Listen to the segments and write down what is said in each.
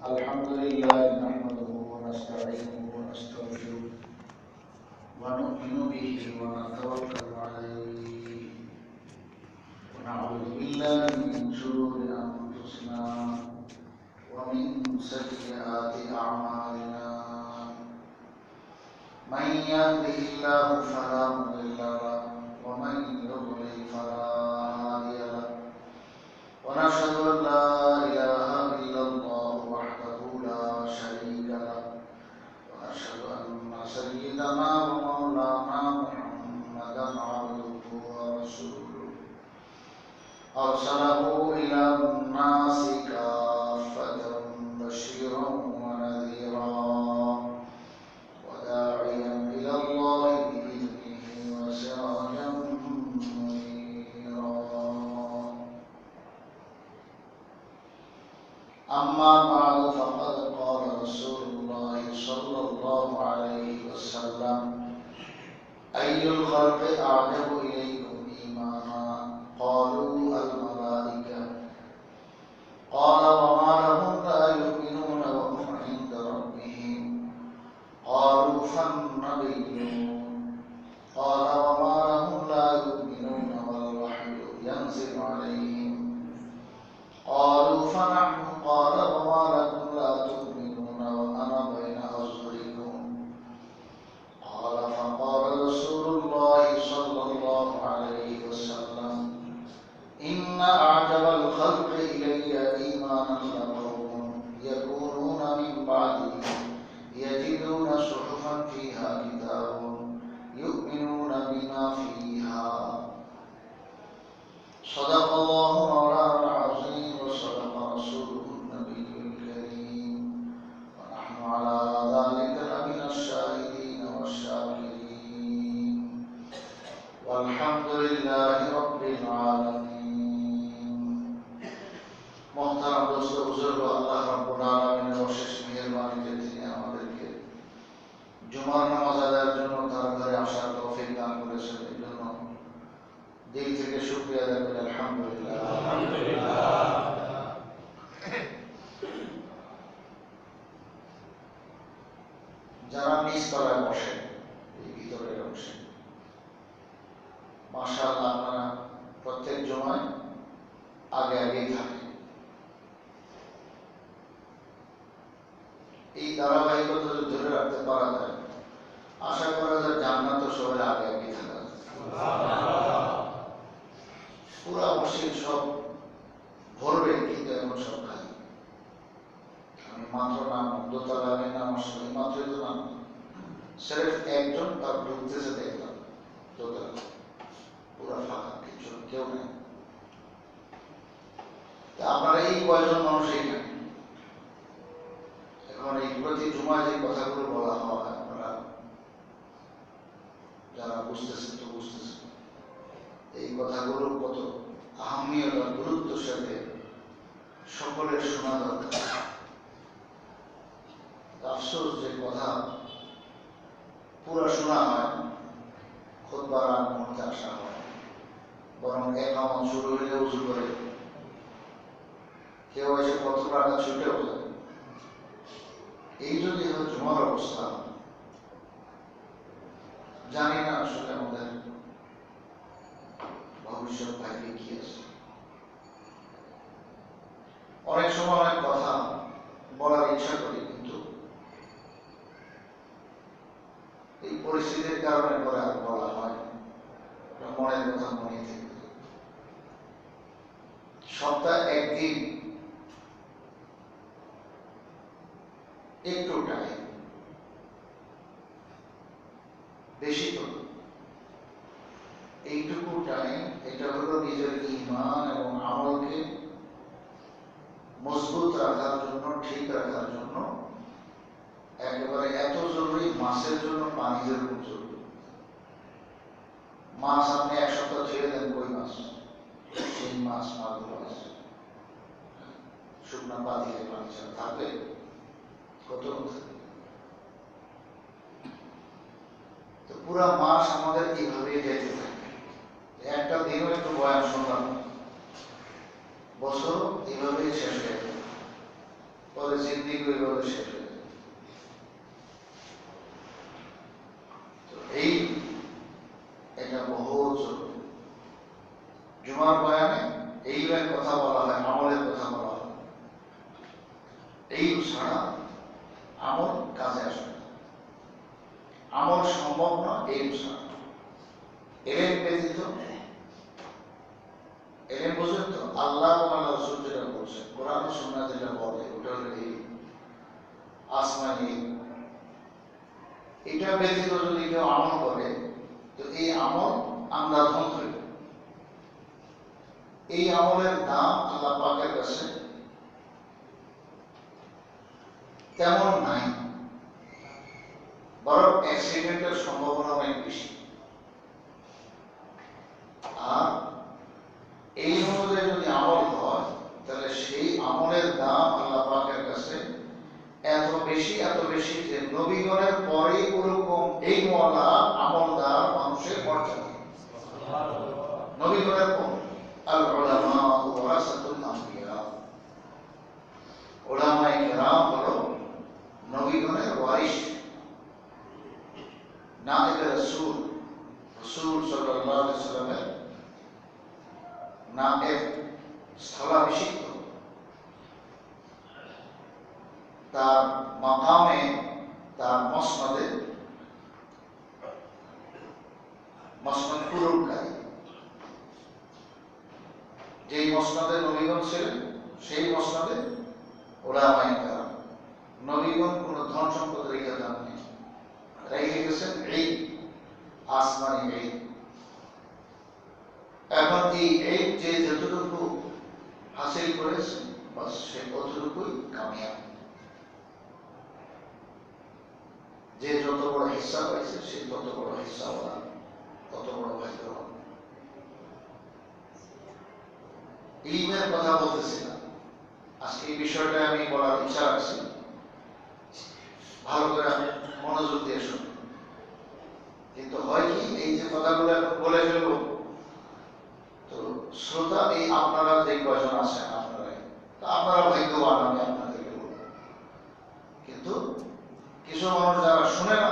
الحمد لله نحمده ونستعينه ونستغفره ونؤمن به ونتوكل عليه ونعوذ بالله من شرور أنفسنا ومن سيئات أعمالنا من يهده الله فلا مضل له ومن يضلل فلا هادي له ونشهد أن لا إله إلا الله وحده لا شريك له ونشهد أن سيدنا ومولانا محمدا عبده ورسوله أرسله إلى الناس كافة بشيرا ونذيرا وداعيا إلى الله بإذنه وسراجا منيرا أما بعد فقد قال رسول الله صلى الله عليه وسلم أي الخلق أعجب إليكم إيمانا قالوا الملائكة قال وما لهم لا يؤمنون وهم عند ربهم قالوا فالنبيون قال وما لهم لا يؤمنون والوحي ينزل عليهم قالوا فنحن قال وما لكم لا تؤمنون وأنا بين أظهركم قال فقال رسول الله صلى الله عليه وسلم إن أعجب الخلق إلي إيمانا لقوم يكونون من بعدي يجدون صحفا فيها كتاب يؤمنون بما فيها صدق الله مولانا العظيم وصدق رسوله النبي الكريم ونحن على ذلك لمن الشاهدين والشاكرين والحمد لله رب العالمين محترم دوست बुजुर्ग আল্লাহ রাব্বুল আলামিনের অশেষ মেহেরবানিতে তিনি আমাদেরকে জুমার নামাজ আদায়ের জন্য তার ঘরে আসার তৌফিক দান করেছেন এই জন্য দিল থেকে শুকরিয়া আদায় করি আলহামদুলিল্লাহ। যারা নিজ তলায় বসে এই ভিতরের অংশে মাশাআল্লাহ আপনারা প্রত্যেক জমায় আগে আগেই থাকে। এই ধারাবাহিকতা যদি ধরে রাখতে পারা যায় আশা করা যায় জান্নাত সবাই আগে আগেই থাকা পুরা মসজিদ সব ভরবে কিন্তু এমন সব খালি। আমি মাত্র নাম দোতলা আমি নাম আসলে মাত্রই তো নাম সেরেফ একজন তার ঢুকতেছে দেখলাম দোতলা পুরা ফাঁকা কিছু কেউ নেই। আপনারা এই কয়জন মানুষ এইখানে এখন এই প্রতি জুমায় যে কথাগুলো বলা হয় আপনারা যারা বুঝতেছেন তো বুঝতেছেন এই কথাগুলো কত আহমিয়ত আর গুরুত্বের সাথে সকলের শোনা দরকার। আফসোস যে কথা পুরা শোনা হয় খুতবার আগ মুহূর্তে আসা হয় বরং একামত শুরু হইলে উজু করে কেউ এসে কত টাকা ছুটেও যায়। এই যদি জুমার অবস্থা জানি না আসলে আমাদের ভবিষ্যৎ ভাগ্যে কি আছে। অনেক সময় অনেক কথা বলার ইচ্ছা করি কিন্তু এই পরিস্থিতির কারণে পরে আর বলা হয় মনের কথা মনে থেকে। সপ্তাহে একদিন একটু টাইম বেশি তো এইটুকু টাইম এটা হলো নিজের ঈমান এবং আমলকে মজবুত রাখার জন্য ঠিক রাখার জন্য একেবারে এত জরুরি। মাসের জন্য পানি যেরকম জরুরি। মাছ আপনি এক সপ্তাহ ছেড়ে দেন কই মাছ সেই মাছ মাগুর মাছ শুকনা পাতিলে পানি ছাড়া থাকবে কত। তো পুরা মাস আমাদের এইভাবে যেতে থাকে। একটা দিনও একটু বয়ান শুনলাম বছর এইভাবেই শেষ হয়ে যাবে। পরে জিন্দিগি ওইভাবে শেষ হয়ে যায়। তো এটা বহুত জরুরি। জুমার বয়ানে এইবার কথা বলা হয়, আমলের কথা বলা হয়। এই ছাড়া আমল কাজে আসবে না, আমল সম্ভব না এই ছাড়া। এলেম ব্যতীত, এলেম বুঝেন তো, আল্লাহ রাসূল যেটা বলছেন, কোরআন সুন্নাহ যেটা বলে, ওটা হলো এই আসমানি। এটা ব্যতীত যদি কেউ আমল করে, তো এই আমল আমরা ধ্বংস হইব। এই আমলের দাম আল্লাহ পাকের কাছে তেমন নাই, বরং অ্যাক্সিডেন্টের সম্ভাবনা অনেক বেশি। আর এই অনুযায়ী যদি আমল হয়, তাহলে সেই আমলের দাম আল্লাহ পাকের কাছে এত বেশি যে নবীগণের পরে ওরকম এই মওলা আমলদার মানুষের মর্যাদা। নবীগণের পর আল উলামা ওয়ারাসাতুল আম্বিয়া, উলামায়ে কেরাম হলো নবীগণের ওয়ারিস, নায়েবে রাসূল, রাসূল সাল্লাল্লাহু আলাইহি ওয়াসাল্লামের নায়েব, স্থলাভিষিক্ত। তার মাকামে, তার মসনদে, মসনদ পূরণকারী। যেই মসনদে নবীগণ ছিলেন, সেই মসনদে উলামায়ে কেরাম। নবীগণ কোন ধন সম্পদ রেখে যাননি, রেখে গেছেন এই আসমানি এই। এখন এই যে যতটুকু হাসিল করেছে, বাস সে ততটুকুই কামিয়াব। যে যত বড় হিস্সা পাইছে, সে তত বড় হিস্সাওয়ালা, তত বড় ভাগ্যবান। ইলমের কথা বলতেছিলাম, আজকে এই বিষয়টা আমি বলার ইচ্ছা রাখছি, ভালো করে মনোযোগ দিয়ে শুনুন। কিন্তু হয় কি, এই যে কথাগুলো এখন বলে ফেলবো, তো শ্রোতা এই আপনারা যে কয়জন আছেন, আপনারা ভাগ্যবান, আমি আপনাদেরকে বলবো। কিন্তু কিছু মানুষ যারা শুনে না,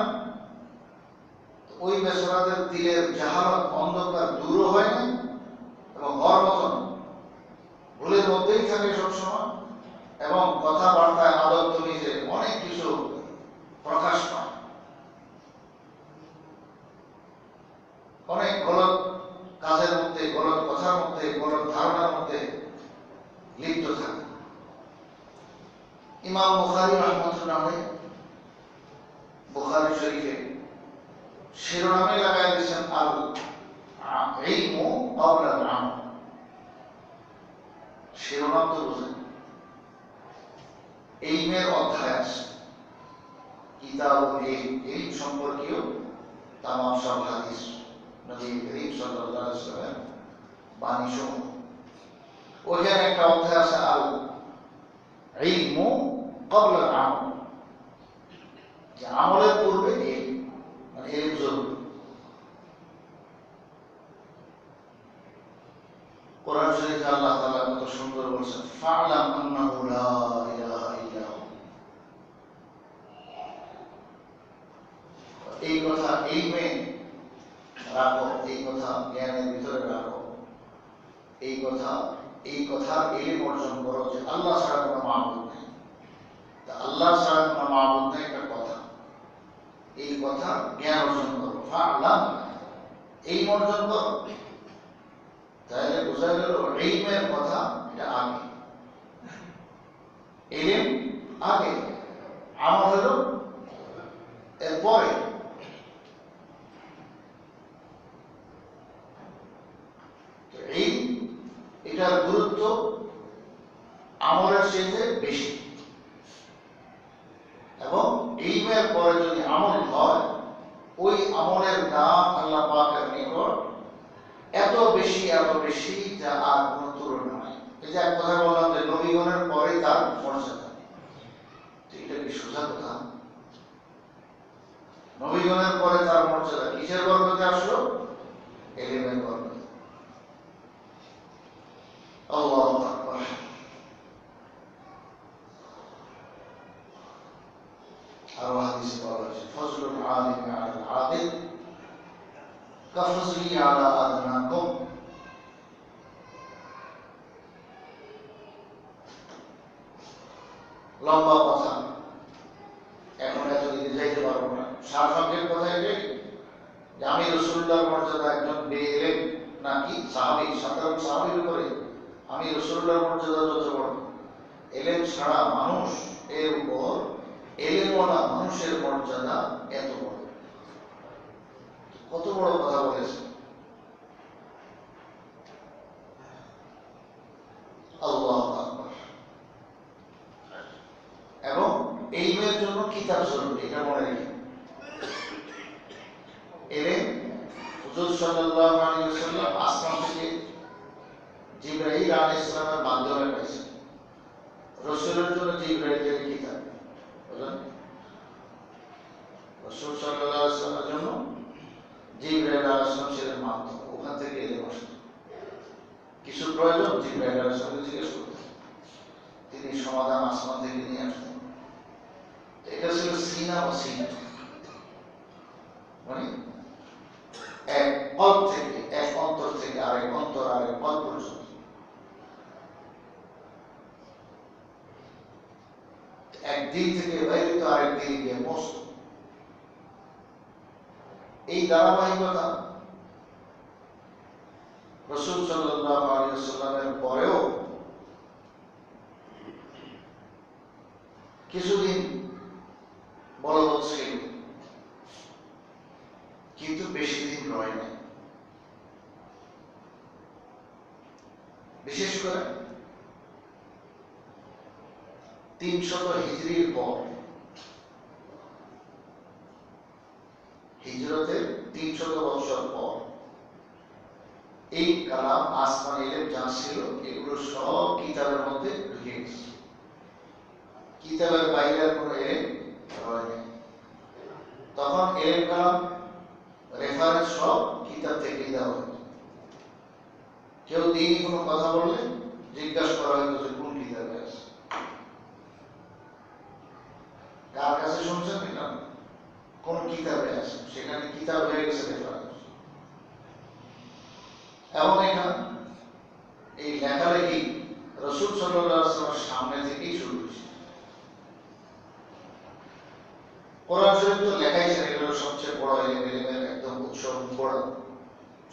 ওই বেচারাদের দিলের জাহালত, অন্ধকার দূর হয় না, এবং হওয়ার মতন ভুলের মধ্যেই থাকে সবসময়, এবং কথাবার্তায় আদব তমিজে অনেক কিছু প্রকাশ পায়, অনেক গলত কাজের মধ্যে, গলত কথার মধ্যে, গলত ধারণার মধ্যে লিপ্ত থাকে। ইমাম বুখারী রাহমাতুল্লাহ আলাইহি বুখারী শরীফে শিরোনামে লাগাই দিয়েছেন আল ইলমু ক্বাবলা আল আমল। শিরোনাম তো বুঝেন, ইলমের অধ্যায় আছে, কিতাবুল ইলম, ইলম সম্পর্কীয় তামাম সব হাদিস, নবী করিম সাল্লাল্লাহু আলাইহি ওয়াসাল্লামের বাণী সমূহ। ওখানে একটা অধ্যায় আছে আল ইলমু ক্বাবলা আল আমল, যে আমলের পূর্বে ইলম, মানে ইলম জরুরি। কোরআন শরীফে আল্লাহ তাআলা কত সুন্দর বলেছেন, ফা'লাম আন্নাহু লা ইলাহা ইল্লাহু। এই কথা ইলমে রাখো, এই কথা জ্ঞানের ভিতরে রাখো, এই কথা ইলম অর্জন করো যে আল্লাহ ছাড়া কোনো মাবুদ নেই। তা আল্লাহ ছাড়া কোনো মাবুদ নেই একটা কথা, এই কথা জ্ঞান অর্জন করো, ফা'লাম, এই অর্জন করো। তাহলে বোঝা গেল ইলমের কথা এটা আগে, ইলম আগে, আমল হলো এরপরে। তো এটার গুরুত্ব আমলের চেয়ে বেশি, এবং ইলমের পরে যদি আমল হয়, ওই আমলের দাম আল্লাহ পাকের নিকট এত বেশি যা আর কোনো তুলনা নাই। এই যে এক কথা বললাম যে নবীগণের পরে তার মর্যাদা, এটা কি সোজা কথা? নবীগণের পরে তার মর্যাদা কিসের বরকতে আসলো? ইলমের বরকতে। আল্লাহু আকবার। আরো হাদিসে বলা হয়েছে ফজলুল আলিম আলাল আবিদ কাফজলি আলা আদনাকুম। লম্বা কথা, এখন এতদিকে যাইতে পারবো না। সারসংক্ষেপ কথা এটাই যে আমি রাসূলুল্লাহর মর্যাদা একজন বেএলেম নাকি সাহাবী, সাধারণ সাহাবীর উপরে আমি রাসূলুল্লাহর মর্যাদা যত বড়, এলেম ছাড়া মানুষ এর উপর এলেমওয়ালা মানুষের মর্যাদা এত বড়। কত বড় কথা বলেছে আল্লাহু আকবার। এবং এলেমের জন্য কিতাব জরুরি, এটা মনে রেখে। এলেম হুজুর সাল্লাল্লাহু আলাইহি ওয়াসাল্লাম আসমান থেকে জিবরাইল আলাইহিস সালামের মাধ্যমে পেয়েছেন। রাসূলের জন্য জিবরাইলের কিতাব, বুঝলেন? রাসূল সাল্লাল্লাহু আলাইহি ওয়াসাল্লামের জন্য জিবরাইল আলাইহিস সালাম ছিলেন মাধ্যম, ওখান থেকে এলেম আসতো। কিছু প্রয়োজন জিবরাইল আলাইহিস সালামকে জিজ্ঞেস করতেন, তিনি সমাধান আসমান থেকে নিয়ে আসতেন। এটা ছিল সিনা ও সিনা, মানে এক কল্প থেকে, এক অন্তর থেকে আরেক অন্তর, আরেক কল্প পর্যন্ত। একদিন থেকে বাইরিত আরেক দিন গিয়ে পৌঁছত। এই ধারাবাহিকতা রাসূল সাল্লাল্লাহু আলাইহি ওয়াসাল্লামের পরেও কিছুদিন বলবৎ ছিল, কিন্তু বেশি দিন রয় নাই। বিশেষ করে 300 হিজরির পর, হিজরতের 300 বছর পর এই কালাম আসমান এলেম যা ছিল এগুলো সব কিতাবের মধ্যে ঢুকে গেছে। কিতাবের বাইরে আর কোনো এলেম রয় নাই। তখন এলেম কালাম রেফারেন্স সব কিতাব থেকেই দেওয়া হতো। কেউ দিনই কোনো কথা বললে জিজ্ঞাসা করা হতো যে কোন কিতাবে আছে, কার কাছে শুনছেন, এটা কোন কিতাবে আছে, সেখানে কিতাব হয়ে গেছে রেফারেন্স। এবং এটা এই লেখালেখি রাসূল সাল্লাল্লাহু আলাইহি ওয়াসাল্লামের সামনে থেকেই শুরু হয়েছে। কোরআন শরীফ তো লেখাইছেন, এগুলো সবচেয়ে বড় এলেমের একদম উৎস বড়।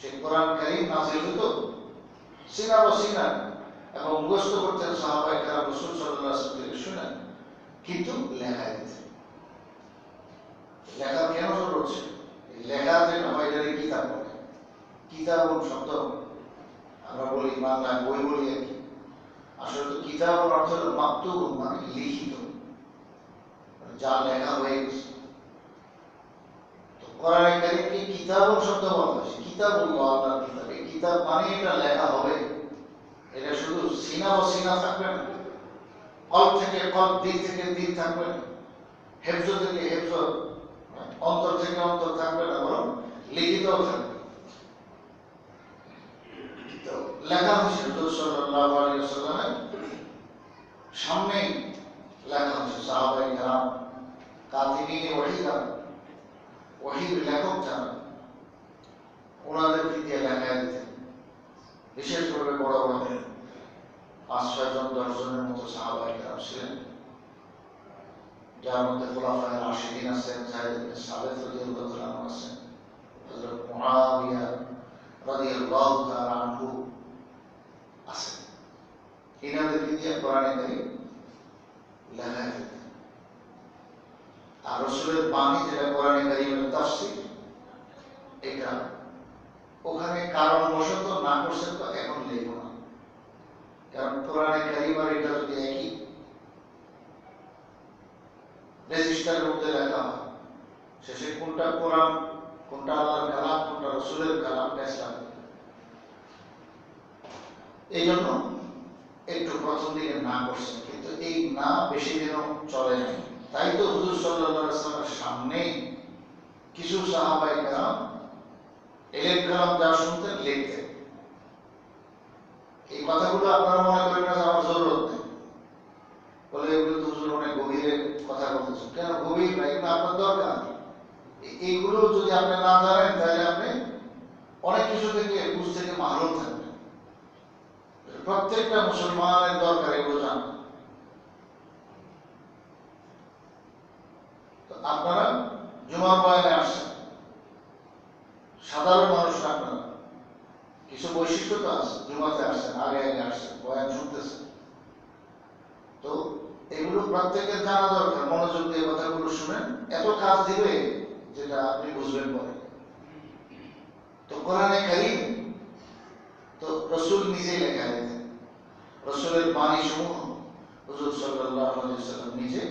সেই কোরআন কারীম নাযিল হতো সিনা ও সিনা, এবং মুখস্থ করতেন সাহাবায়ে কেরাম রাসূল সাল্লাল্লাহু আলাইহি ওয়াসাল্লাম থেকে শুনে, কিন্তু লেখায় দিতেন। লেখা কেন শুরু হচ্ছে? লেখা যে আমাদের কিতাব বলে, কিতাব শব্দ আমরা বলি বাংলায় বই বলি আর কি, আসলে তো কিতাব অর্থ হলো মাকতুব, মানে লিখিত, যা লেখা হয়ে গেছে। তো কোরআনে কারীমকে কিতাব শব্দ বলা হয়েছে, কিতাবুল্লাহ, আল্লাহর কিতাব। এই কিতাব মানে এটা লেখা হবে, এটা শুধু সিনা ও সিনা থাকবে না, কল্প থেকে কল্প, দিক থেকে দিক থাকবে না, হেফজ থেকে হেফজ, অন্তর থেকে অন্তর থাকবে না, বরং লিখিত থাকবে। তো লেখা হয়েছে হুজুর সাল্লাল্লাহু আলাইহি ওয়াসাল্লামের সামনেই লেখা হয়েছে। সাহাবায়ে কেরাম, কাতিবিনে ওহী যারা, ওহীর লেখক যারা, ওনাদেরকে দিয়ে লেখায় দিতেন। বিশেষ করে বড় বড় 5-6 জন 10 জনের মতো সাহাবায়ে কেরাম ছিলেন, যার মধ্যে খুলাফায়ে রাশিদিন আছেন, যায়েদ ইবনে সাবিত রাদিয়াল্লাহু তাআলা আনহু আছেন, হযরত মুআবিয়া রাদিয়াল্লাহু তাআলা আনহু আছেন। এনাদেরকে দিয়ে কোরআনে কারীম লেখায় দিতেন। আর রাসূলের বাণী যেটা কোরআনে কারীমের তাফসীর, এটা ওখানে কারণবশত না করছেন তো এখন লিখব না, কারণ কোরআনে কারীম আর এটা যদি একই রেজিস্টারের মধ্যে লেখা হয়, শেষে কোনটা কোরআন, কোনটা আল্লাহর কালাম, কোনটা রাসূলের কালাম ম্যাচ লাগবে। এই জন্য একটু প্রথম দিকে না করছেন, কিন্তু এই না বেশি দিনও চলে নাই। তাই তো হুজুর সাল্লাল্লাহু আলাইহি ওয়াসাল্লামের সামনে কিছু সাহাবায়ে কেরাম এলেম কালাম যা শুনতেন লিখতেন। এই কথাগুলো আপনারা মনে করেন না আমার জরুরত নেই, বলে এগুলো তো হুজুর অনেক গভীরের কথা বলতেছেন, কেন গভীর না, এগুলো আপনার দরকার। এইগুলো যদি আপনি না জানেন তাহলে আপনি অনেক কিছু থেকে বুঝ থেকে মাহরুম থাকবেন। প্রত্যেকটা মুসলমানের দরকার এগুলো জানা। আপনারা জুমার বয়ানে আসছেন, সাধারণ মানুষ আপনারা, কিছু বৈশিষ্ট্য তো আছে, জুমাতে আসছেন, আগে আগে আসছেন, বয়ান শুনতেছেন, তো এগুলো প্রত্যেকের জানা দরকার। মনোযোগ দিয়ে কথাগুলো শুনেন, এত কাজ দিবে যেটা আপনি বুঝবেন পরে। তো কোরআনে কারীম তো রাসূল নিজেই লেখা দিতেন, রাসূলের বাণী সমূহ হুজুর সাল্লাল্লাহু আলাইহি ওয়াসাল্লাম নিজে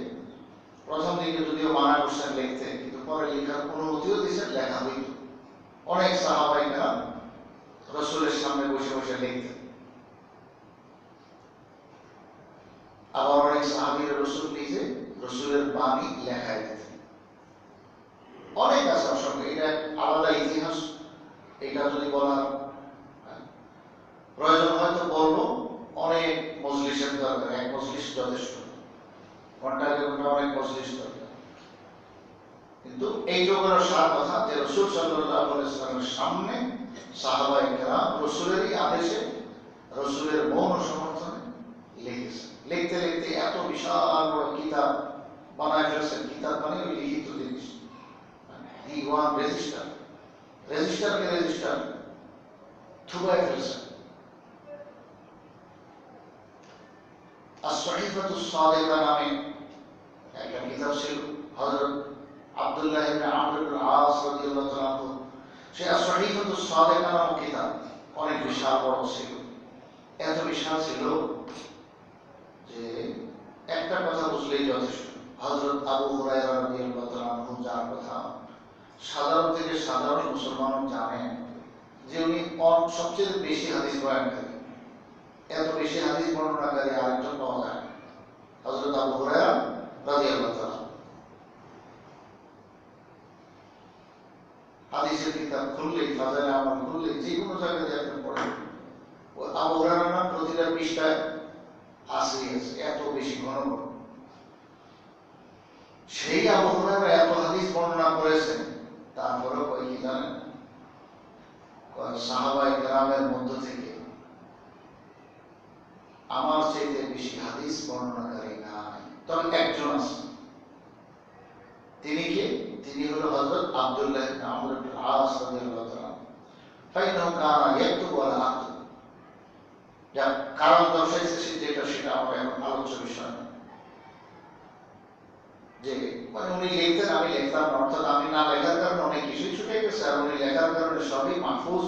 প্রথম দিকে যদিও মানা করছেন লিখতে, কিন্তু পরে লেখার অনুমতিও দিয়েছেন, লেখা হইত। অনেক সাহাবায়ে কেরাম রাসূলের সামনে বসে বসে লিখতেন। আবার অনেক সাহাবীরা রাসূল নিজে রাসূলের বাণী লেখায় দিতেন। অনেক আছে, অসংখ্য, এটা আলাদা ইতিহাস। এটা যদি বলার প্রয়োজন হয় তো বলবো, অনেক মজলিসের দরকার, এক মজলিস যথেষ্ট, ঘন্টাকে ঘন্টা অনেক মজলিস দরকার। কিন্তু এইটুকুর সার কথা যে রাসূল সাল্লাল্লাহু আলাইহি ওয়াসাল্লামের সামনে সাহাবায়ে কেরাম রাসূলেরই আদেশে, রাসূলের মৌন সমর্থনে লিখেছেন। লিখতে লিখতে এত বিশাল বড় কিতাব বানায় ফেলছেন। কিতাব মানে ওই লিখিত জিনিস, দিওয়ান, রেজিস্টার, রেজিস্টারকে রেজিস্টার থুবায় ফেলছেন। আস-সহিফাতুস সাদিকা নামে একটা কিতাব ছিল, হযরত আব্দুল্লাহ ইবনে আমর ইবনে আস রাদিয়াল্লাহু তাআলা আনহু, সেই আস-সহিফাতুস সাদিকা নামক কিতাব অনেক বিশাল বড় ছিল। এত বিশাল ছিল যে একটা কথা বুঝলেই যথেষ্ট। হযরত আবু হুরায়রা রাদিয়াল্লাহু তাআলা আনহু, যার কথা সাধারণ থেকে সাধারণ মুসলমান জানেন যে উনি সবচেয়ে বেশি হাদিস বয়ানকারী, এত বেশি হাদিস বর্ণনাকারী আরেকজন পাওয়া যায় না। হযরত আবু হুরায়রা রাদিয়াল্লাহু তাআলা হাদিসের কিতাব খুললেই, ফাজাইল আমল খুললেই, যে কোনো জায়গায় আপনি পড়েন, ওই আবু হুরায়রার নাম প্রতিটা পৃষ্ঠায় আসেই আছে, এত বেশি ঘন ঘন। সেই আবু হুরায়রা এত হাদিস বর্ণনা করেছেন, তারপরেও কয় কি জানেন, সাহাবায়ে কেরামের মধ্য থেকে আমার চাইতে বেশি হাদিস বর্ণনাকারী নাই, তবে একজন আছে। তিনি কে? তিনি হলো হযরত আব্দুল্লাহ ইবনে আমর ইবনে আস রাদিয়াল্লাহু তাআলা। ফাইনাহু কানা ইয়াকতুবু ওয়া লা আক্তুবু। যা কারণ দর্শাইছে সেটা আমার এখন আলোচ্য বিষয় না। যে মানে উনি লিখতেন, আমি লিখতাম না, অর্থাৎ আমি না লেখার কারণে অনেক কিছুই ছুটে গেছে, আর উনি লেখার কারণে সবই মাহফুজ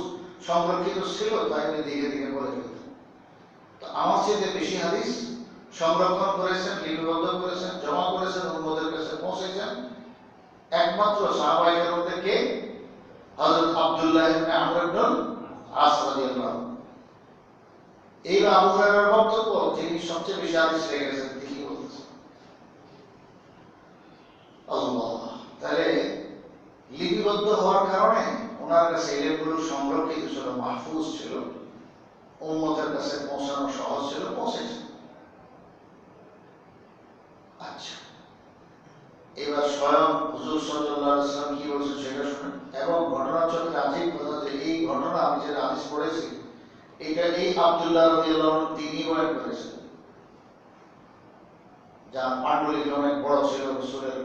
সংরক্ষিত ছিল, তাই উনি দিকে দিকে বলে ফেলতেন। তো আমার চেয়ে বেশি হাদিস সংরক্ষণ করেছেন, লিপিবদ্ধ করেছেন, জমা করেছেন, উম্মতের কাছে পৌঁছেছেন একমাত্র সাহাবায়ে কেরামদের কে? হযরত আব্দুল্লাহ ইবনে আমর ইবনে আস রাদিয়াল্লাহু। এই আবু হুরায়রার বক্তব্য, যিনি সবচেয়ে বেশি হাদিস লিখেছেন, তিনি বলতেছেন। আল্লাহ, তাহলে লিপিবদ্ধ হওয়ার কারণে ওনার কাছে এগুলো সংরক্ষিত ছিল, মাহফুজ ছিল, উম্মতের কাছে পৌঁছানো সহজ ছিল, পৌঁছেছে। আচ্ছা, এবার স্বয়ং হুজুর সাল্লাল্লাহু আলাইহি ওয়াসাল্লাম কি বলছেন সেটা শুনেন। এবং ঘটনাচক্রে আজীব কথা যে এই ঘটনা আমি যে হাদিস পড়েছি, এটা এই আব্দুল্লাহ রাদিয়াল্লাহু আনহু তিনি বয়ান করেছেন, যার পাণ্ডুলিপি অনেক বড় ছিল, রাসূলের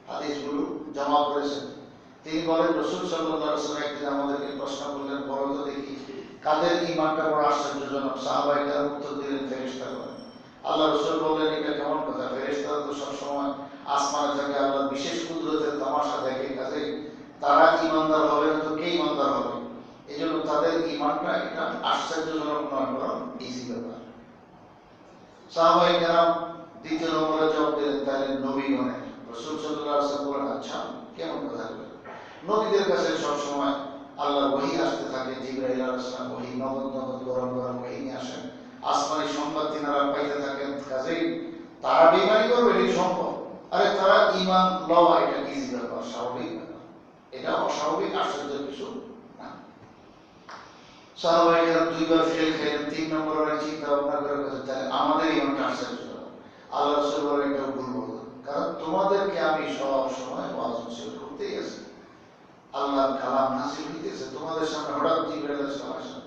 হাদিসগুলো জমা করেছেন। তিনি বলেন, রাসূল সাল্লাল্লাহু আলাইহি ওয়াসাল্লাম একদিন আমাদেরকে প্রশ্ন করলেন, বলো তো দেখি কাদের ঈমানটা বড় আশ্চর্যজনক? সাহাবায়ে কেরাম উত্তর দিলেন, ফেরেশতাগণ। আল্লাহ রাসূল বললেন, এটা কেমন কথা? ফেরেশতারা তো সবসময় আসমানে থাকে, আল্লাহর বিশেষ কুদরতের তামাশা দেখে, কাজে তারা ঈমানদার হবে না তো কে ঈমানদার হবে? এই জন্য তাদের ঈমানটা এটা আশ্চর্যজনক নয়, বরং ইজি ব্যাপার। সাহাবায়ে কেরাম দ্বিতীয় নম্বরে জবাব দিলেন, তাহলে নবীগণের। রাসূল সাল্লাল্লাহু আলাইহি ওয়াসাল্লাম বলেন, আচ্ছা কেমন কথা বলেন? নবীদের কাছে সবসময় আল্লাহর ওহী আসতে থাকে, জিবরাইল আলাইহিস সালাম ওহী, নগদ নগদ গরম গরম ওহী নিয়ে আসেন, আসমানি সংবাদ তিনারা পাইতে থাকেন। কাজেই তারা বেঈমানি করবে, এটি সম্ভব। আরে তারা ঈমান লওয়া এটা ইজি ব্যাপার, স্বাভাবিক ব্যাপার, এটা অস্বাভাবিক আশ্চর্যের কিছু না। সাহাবায়ে কেরাম দুইবার ফেল খেলেন, তিন নম্বর অনেক চিন্তা ভাবনা করে গেছে, তাহলে আমাদের ঈমানটা আশ্চর্য। আল্লাহ রাসূল বলেন এটা ভুল বলবো, কারণ তোমাদেরকে আমি সব সময় ওয়াজ নসিহত করতেই আছি। আল্লাহর কালাম নাযিল হইতেছে তোমাদের সামনে, হঠাৎ জিবরাইল আলাইহিস সালাম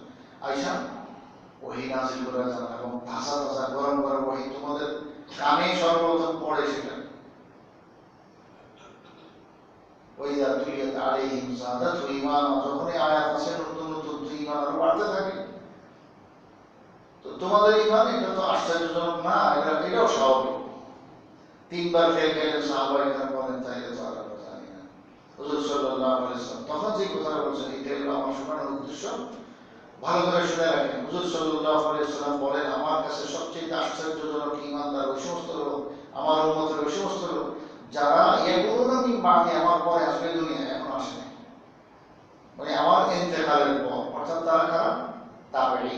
আয়েশা ওহী নাযিল করে যান এবং তাজা তাজা গরম গরম ওহী তোমাদের কানে সর্বপ্রথম পড়ে সেটা। ওইযা তুলিয়াত আলাইহিম যাদাতু ঈমানা, যখন এই আয়াত আছে নতুন নতুন ঈমান আরো বাড়তে থাকে। তো তোমাদের ঈমান এটা তো আশ্চর্যজনক না, এটাও স্বাভাবিক। তিনবার ফেল গেলেন সাহাবায়ে কেরাম বলেন তাইলে তো আর আমরা জানি না। হুজুর সাল্লাল্লাহু আলাইহি ওয়াসাল্লাম তখন যে কথাটা বলছেন এটা হলো আমার শোনানোর উদ্দেশ্য, ভালো করে শুনে রাখেন। হুজুর সাল্লাল্লাহু আলাইহি ওয়াসাল্লাম বলেন আমার কাছে সবচেয়ে আশ্চর্যজনক ঈমানদার ওই সমস্ত লোক, আমার উম্মতের ওই সমস্ত লোক যারা ইয়াকুলুনা মিন বাদি, আমার পরে আসবে, দুনিয়া এখন আসে নাই, মানে আমার ইন্তেকালের পর, অর্থাৎ তারা কারা? তাবেঈ।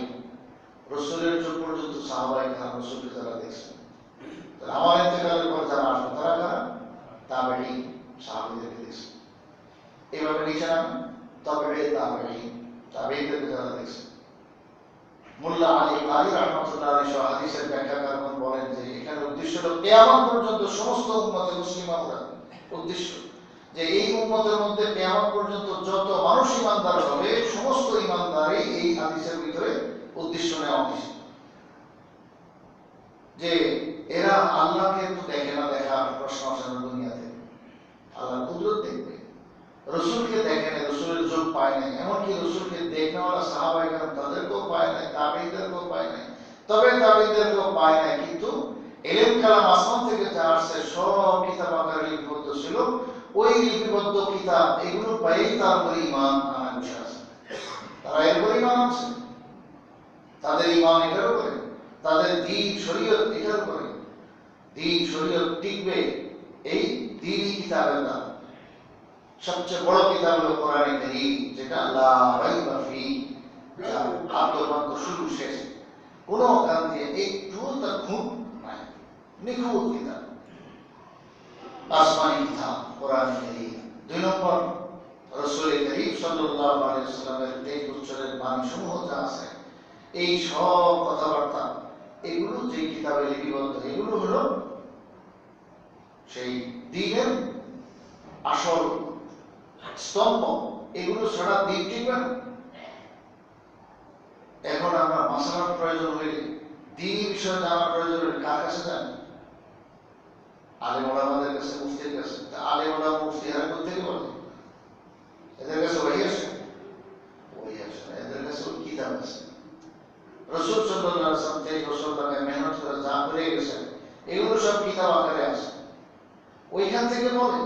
রাসূলের যুগ পর্যন্ত সাহাবায়ে কেরাম রাসূলকে যারা দেখছেন, তাহলে আমার ইন্তেকালের পর যারা আসবে তারা কারা? তাবেঈ, সাহাবীদেরকে দেখছেন। এইভাবে নিচে নাম তাবেঈ তাবেঈদেরকে যারা দেখছেন। মোল্লা আলী কারি রাহমাতুল্লাহ আলাইহি সহ হাদিসের ব্যাখ্যাকারগণ বলেন যে এখানে উদ্দেশ্য হলো কিয়ামত পর্যন্ত সমস্ত উম্মতে মুসলিমা উদ্দেশ্য যে এই উম্মতের মধ্যে কিয়ামত পর্যন্ত যত মানুষ ঈমানদার হবে সমস্ত ঈমানদারই এই হাদিসের ভিতরে উদ্দেশ্য নেওয়া হয়েছে। যে এরা আল্লাহকে তো দেখে না, দেখার প্রশ্ন আসে না দুনিয়াতে, আল্লাহর কুদরত দেখবে। রসুলকে দেখে নাই, রসুলের যোগ পায় নাই, এমনকি রসুলকে দেখনেওয়ালা সাহাবায়ে কেরাম তাদেরকেও পায় নাই, তাবেঈদেরকেও পায় নাই, তবে তাবেঈদেরকেও পায় নাই, কিন্তু ইলম কালাম আসমান থেকে যা আসছে সব কিতাব আকারে লিপিবদ্ধ ছিল। ওই লিপিবদ্ধ কিতাব এগুলো পাইই তার উপরে ঈমান আনা বসে আছে। তারা এর উপরে ঈমান আনছে, তাদের ঈমান এটার উপরে, তাদের দ্বীন শরীয়ত এটার উপরে। দ্বীন শরীয়ত টিকবে এই দ্বীনি কিতাবের দ্বারা। সবচেয়ে বড় কিতাব হলো কোরআন কারীম, যেটা লা রাইবা ফি, যার আদ্যপান্ত শুরু শেষ কোনো কারণ দিয়ে একটু তার খুঁত নাই, নিখুঁত কিতাব, আসমানি কিতাব কোরআন কারীম। 2 নম্বর রাসূল কারীম সাল্লাল্লাহু আলাইহি ওয়াসাল্লামের 23 বছরের বাণী সমূহ যা আছে, এই সব কথাবার্তা এগুলো যে কিতাবে লিপিবদ্ধ, এগুলো হলো সেই দ্বীনের আসল স্তম্ভ। এগুলো ছাড়া দ্বীন টিকবে না। এখন আমরা মাসালার প্রয়োজন হইলে, দ্বীনি বিষয় জানার প্রয়োজন হলে কার কাছে যান? আলেম ওলামাদের কাছে, মুফতির কাছে। আলেম ওলামা মুফতি এরা কোথেকে বলে? এদের কাছে ওহী আসে? ওহী আসে না, এদের কাছে ওই কিতাব আছে। রাসূল সাল্লাল্লাহু আলাইহি ওয়াসাল্লাম 23 বছর ধরে মেহনত করে যা করে গেছেন এগুলো সব কিতাব আকারে আছে, ওইখান থেকে বলে।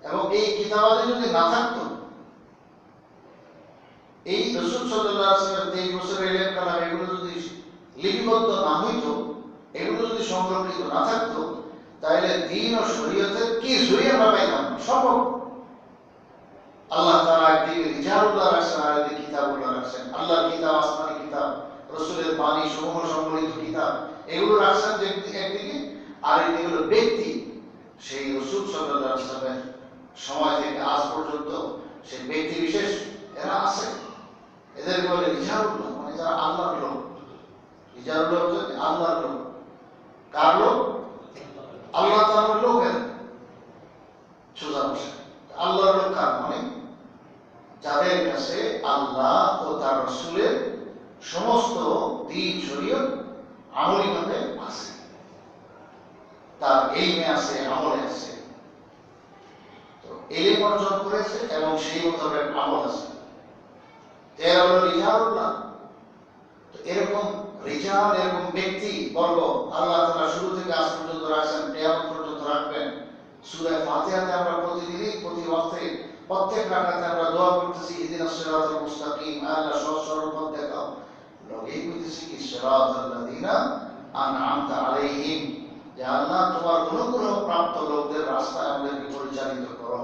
এবং এই কিতাবাদি যদি না থাকতো, এই রাসূল সাল্লাল্লাহু আলাইহি ওয়াসাল্লামের 23 বছরের ইলম কালাম এগুলো যদি লিপিবদ্ধ না হইতো, এগুলো যদি সংরক্ষিত না থাকতো, তাহলে দ্বীন ও শরীয়তের কিছুই আমরা পাইতাম না। সম্ভব। আল্লাহ তাআলা একদিকে রিজালুল্লাহ রাখছেন, আর একদিকে কিতাবুল্লাহ রাখছেন। আল্লাহর কিতাব আসমানি কিতাব, রাসূলের বাণী সমূহ সম্বলিত কিতাব, এগুলো রাখছেন যে একদিকে, আর একদিকে হলো ব্যক্তি। সেই রাসূল সাল্লাল্লাহু আলাইহি ওয়াসাল্লামের সময় থেকে আজ পর্যন্ত সেই ব্যক্তি বিশেষ এরা আছে, এদের বলে রিজালুল্লাহ, মানে যারা আল্লাহর লোক। রিজালুল্লাহ হচ্ছে আল্লাহর লোক। কার লোক? আল্লাহ তাআলার লোক। এরা সোজা ভাষা আল্লাহর লোক কার? মানে যাদের কাছে আল্লাহ ও তার রাসূলের সমস্ত দ্বীন শরীয়ত আমলীভাবে আছে, তার ইলমে আছে, আমলে আছে। তো ইলম অর্জন করেছে এবং সেই মোতাবেক আমল আছে, এরা হলো রিজালুল্লাহ। তো এরকম রিজাল, এরকম ব্যক্তি বর্গ আল্লাহ তাআলা শুরু থেকে আজ পর্যন্ত রাখছেন, কিয়ামত পর্যন্ত রাখবেন। সূরা ফাতিহাতে আমরা প্রতিদিনই প্রতি ওয়াক্তে প্রত্যেক রাকাতে আমরা দোয়া করতেছি ইহদিনাস সিরাতাল মুস্তাকিম, আল্লাহ সহজ সরল পথ দেখাও। লগেই কইতেছি কি সিরাতাল লাযিনা আনআমতা আলাইহিম, যে আল্লাহ তোমার অনুগ্রহ প্রাপ্ত লোকদের রাস্তায় আমাদেরকে পরিচালিত করো।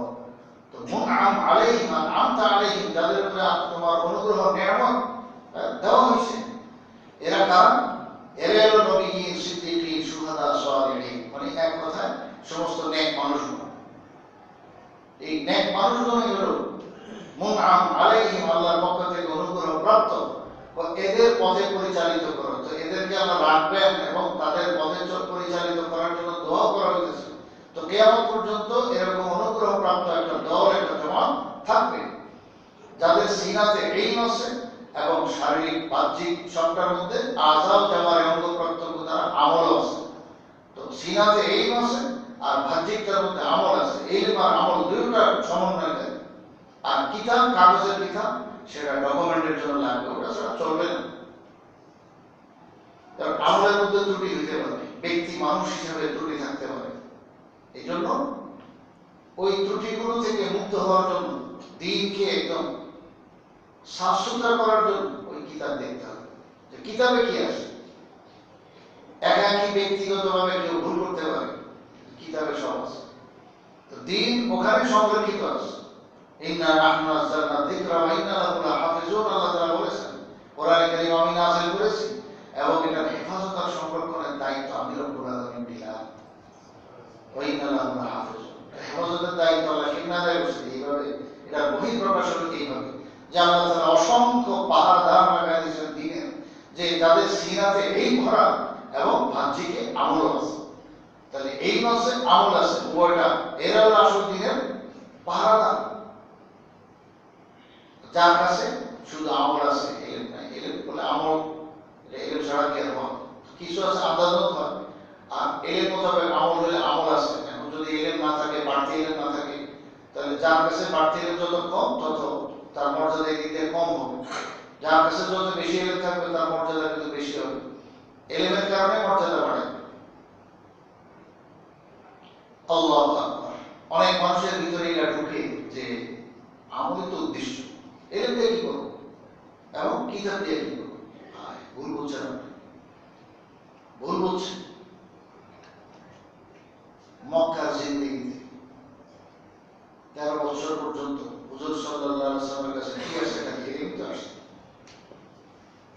তো মুনআম আলাইহিম, আনআমতা আলাইহিম, যাদের উপরে তোমার অনুগ্রহ নিয়ামত দেওয়া হয়েছে, এরা কারা? এরা হলো নবীয়িন, সিদ্দিকীন, শুহাদা, সালিহিন, মানে এক কথায় সমস্ত নেক মানুষগুলো। এই নেক মানুষগুলোই হলো মুনআম আলাইহিম, আল্লাহর পক্ষ থেকে অনুগ্রহ প্রাপ্ত। এদের পথে পরিচালিত করো। তো এদেরকে আল্লাহ রাখবেন এবং তাদের পথে পরিচালিত করার জন্য দোয়া করা হয়েছে। তো কিয়ামত পর্যন্ত এরকম অনুগ্রহ প্রাপ্ত একটা দল, একটা জামাত থাকবে যাদের সিনাতে ইলম আছে এবং শারীরিক বাহ্যিক সবটার মধ্যে আযাব জামার অঙ্গ প্রত্যঙ্গ দ্বারা আমল আছে। তো সিনাতে ইলম আছে আর বাহ্যিকতার মধ্যে আমল আছে। ইলম আর আমল দুইটা সমন্বয় দেয়। আর কিতাব, কাগজের কিতাব, সেটা ডকুমেন্টের জন্য লাগবে, ওটা ছাড়া চলবে না। কারণ আমলের মধ্যে ত্রুটি হইতে পারে, ব্যক্তি মানুষ হিসেবে ত্রুটি থাকতে পারে। এই জন্য ওই ত্রুটিগুলো থেকে মুক্ত হওয়ার জন্য, দ্বীনকে একদম সাফ সুতরা করার জন্য ওই কিতাব দেখতে হবে যে কিতাবে কি আছে। একাকী ব্যক্তিগতভাবে কেউ ভুল করতে পারে, কিতাবে সব আছে। তো দ্বীন ওখানে সংরক্ষিত আছে। ইন্না নাহনু নাযালনা যিকরা ওয়া ইন্না লাহু লাহাফিজুন, আল্লাহ তাআলা বলেছেন কোরআনে কারীম আমি নাযিল করেছি এবং এটার হেফাজত আর সংরক্ষণের দায়িত্ব আমি রব্বুল আলামিন দিলাম। ওয়া ইন্না লাহু লাহাফিজুন, হেফাজতের দায়িত্ব আল্লাহ কিন্নাদায় বসে। এইভাবে এটার বহিঃপ্রকাশ হলো এইভাবে যে আল্লাহ তাআলা অসংখ্য পাহারাদার লাগাই দিয়েছেন দ্বীনের, যে যাদের সিনাতে এই ভরা এবং বাহ্যিকে আমল আছে। তাহলে এই মাসে আমল আছে, উভয়টা এরা হলো আসল দ্বীনের পাহারাদার। যার কাছে শুধু আমল আছে, এলেম নাই। এলেম বলে আমল, এলেম ছাড়া কি আর হয়? কিছু আছে আন্দাজত হয়, আর এলেম মোতাবেক আমল হলে আমল আছে। এখন যদি এলেম না থাকে, বাড়তি এলেম না থাকে, তাহলে যার কাছে বাড়তি এলেম যত কম, তত তার মর্যাদা এই দিক দিয়ে কম হবে। যার কাছে যত বেশি এলেম থাকবে, তার মর্যাদা কিন্তু বেশি হবে। এলেমের কারণে মর্যাদা বাড়ে। আল্লাহু আকবার। অনেক মানুষের ভিতরে এটা ঢুকে যে আমলই তো উদ্দেশ্য, এলেম দিয়ে কি করবো এবং কিতাব দিয়ে কি করবো। ভুল বলছেন আপনি, ভুল বলছেন। মক্কার জিন্দেগিতে 13 বছর পর্যন্ত হুজুর সাল্লাল্লাহু আলাইহি ওয়াসাল্লামের কাছে কি আছে, এটা এলেম তো আসে।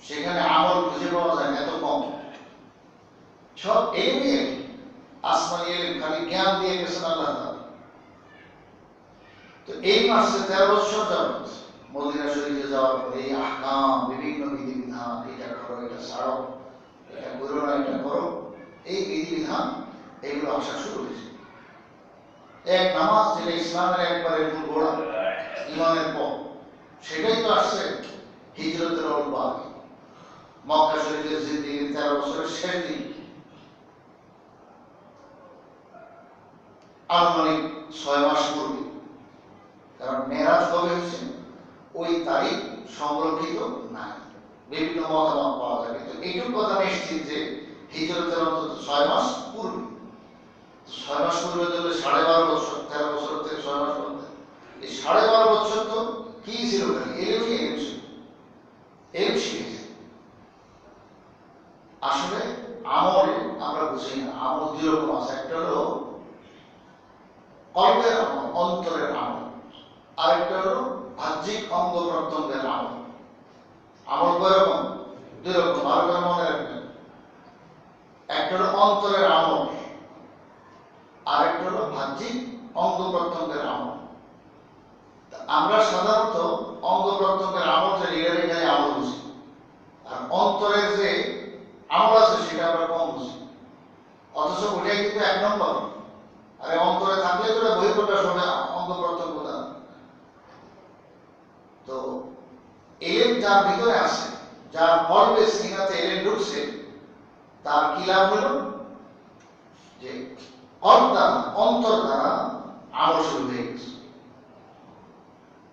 সেখানে আমল খুঁজে পাওয়া যায় এত কম, সব এলেমই। আসমানি এলেম, খালি জ্ঞান দিয়ে গেছেন আল্লাহ তাআলা। তো এই মাসে 13 বছর যাবত মদিনা শরীফে যাওয়ার পরে এই আহকাম, বিভিন্ন বিধিবিধান, এটা করো, এটা ছাড়ো, এটা করো না, এটা করো, এই বিধিবিধান এগুলো আসা শুরু হয়েছে। এক নামাজ, যেটা ইসলামের একবারে মূল গোড়া, ইমানের পথ, সেটাই তো আসছে হিজরতের অল্প আগে। মক্কা শরীফের জিন্দেগির 13 বছরের শেষ দিন, আনুমানিক 6 মাস পূর্বে। কারণ মেরাজ কবে হয়েছে ওই তারিখ সংরক্ষিত নাই, বিভিন্ন মতামত পাওয়া যায়, কিন্তু এইটুকু কথা নিশ্চিত যে হিজরতের অন্তত 6 মাস পূর্বে। 6 মাস পূর্বে দিলে 12.5 বছর, 13 বছর থেকে 6 মাস পর্যন্ত এই 12.5 বছর তো কি ছিল? এলেমই এলেম ছিল, এলেম শিখেছে। আসলে আমল আমরা বুঝি না। আমল দুই রকম আছে, একটা হলো কল্পের আমল, অন্তরের আমল, আরেকটা হলো বাহ্যিক অঙ্গ প্রত্যঙ্গের আমল। আমল কয় রকম? দুই রকম, ভালো করে মনে রাখবেন। একটা হলো অন্তরের আমল, আরেকটা হলো বাহ্যিক অঙ্গ প্রত্যঙ্গের আমল। আমরা সাধারণত অঙ্গ প্রত্যঙ্গের আমল যে এখানে আমল বুঝি, আর অন্তরের যে আমল আছে সেটা আমরা কম বুঝি। অথচ ওটাই কিন্তু 1 নম্বর। আরে অন্তরে থাকলে তো বহিঃপ্রকাশ হবে অঙ্গ প্রত্যঙ্গ দ্বারা। তো এলেম যার ভিতরে আছে, যার কলবে সিনাতে এলেম ঢুকছে, তার কি লাভ হলো? যে কলব দ্বারা, অন্তর দ্বারা আমল শুরু হয়ে গেছে।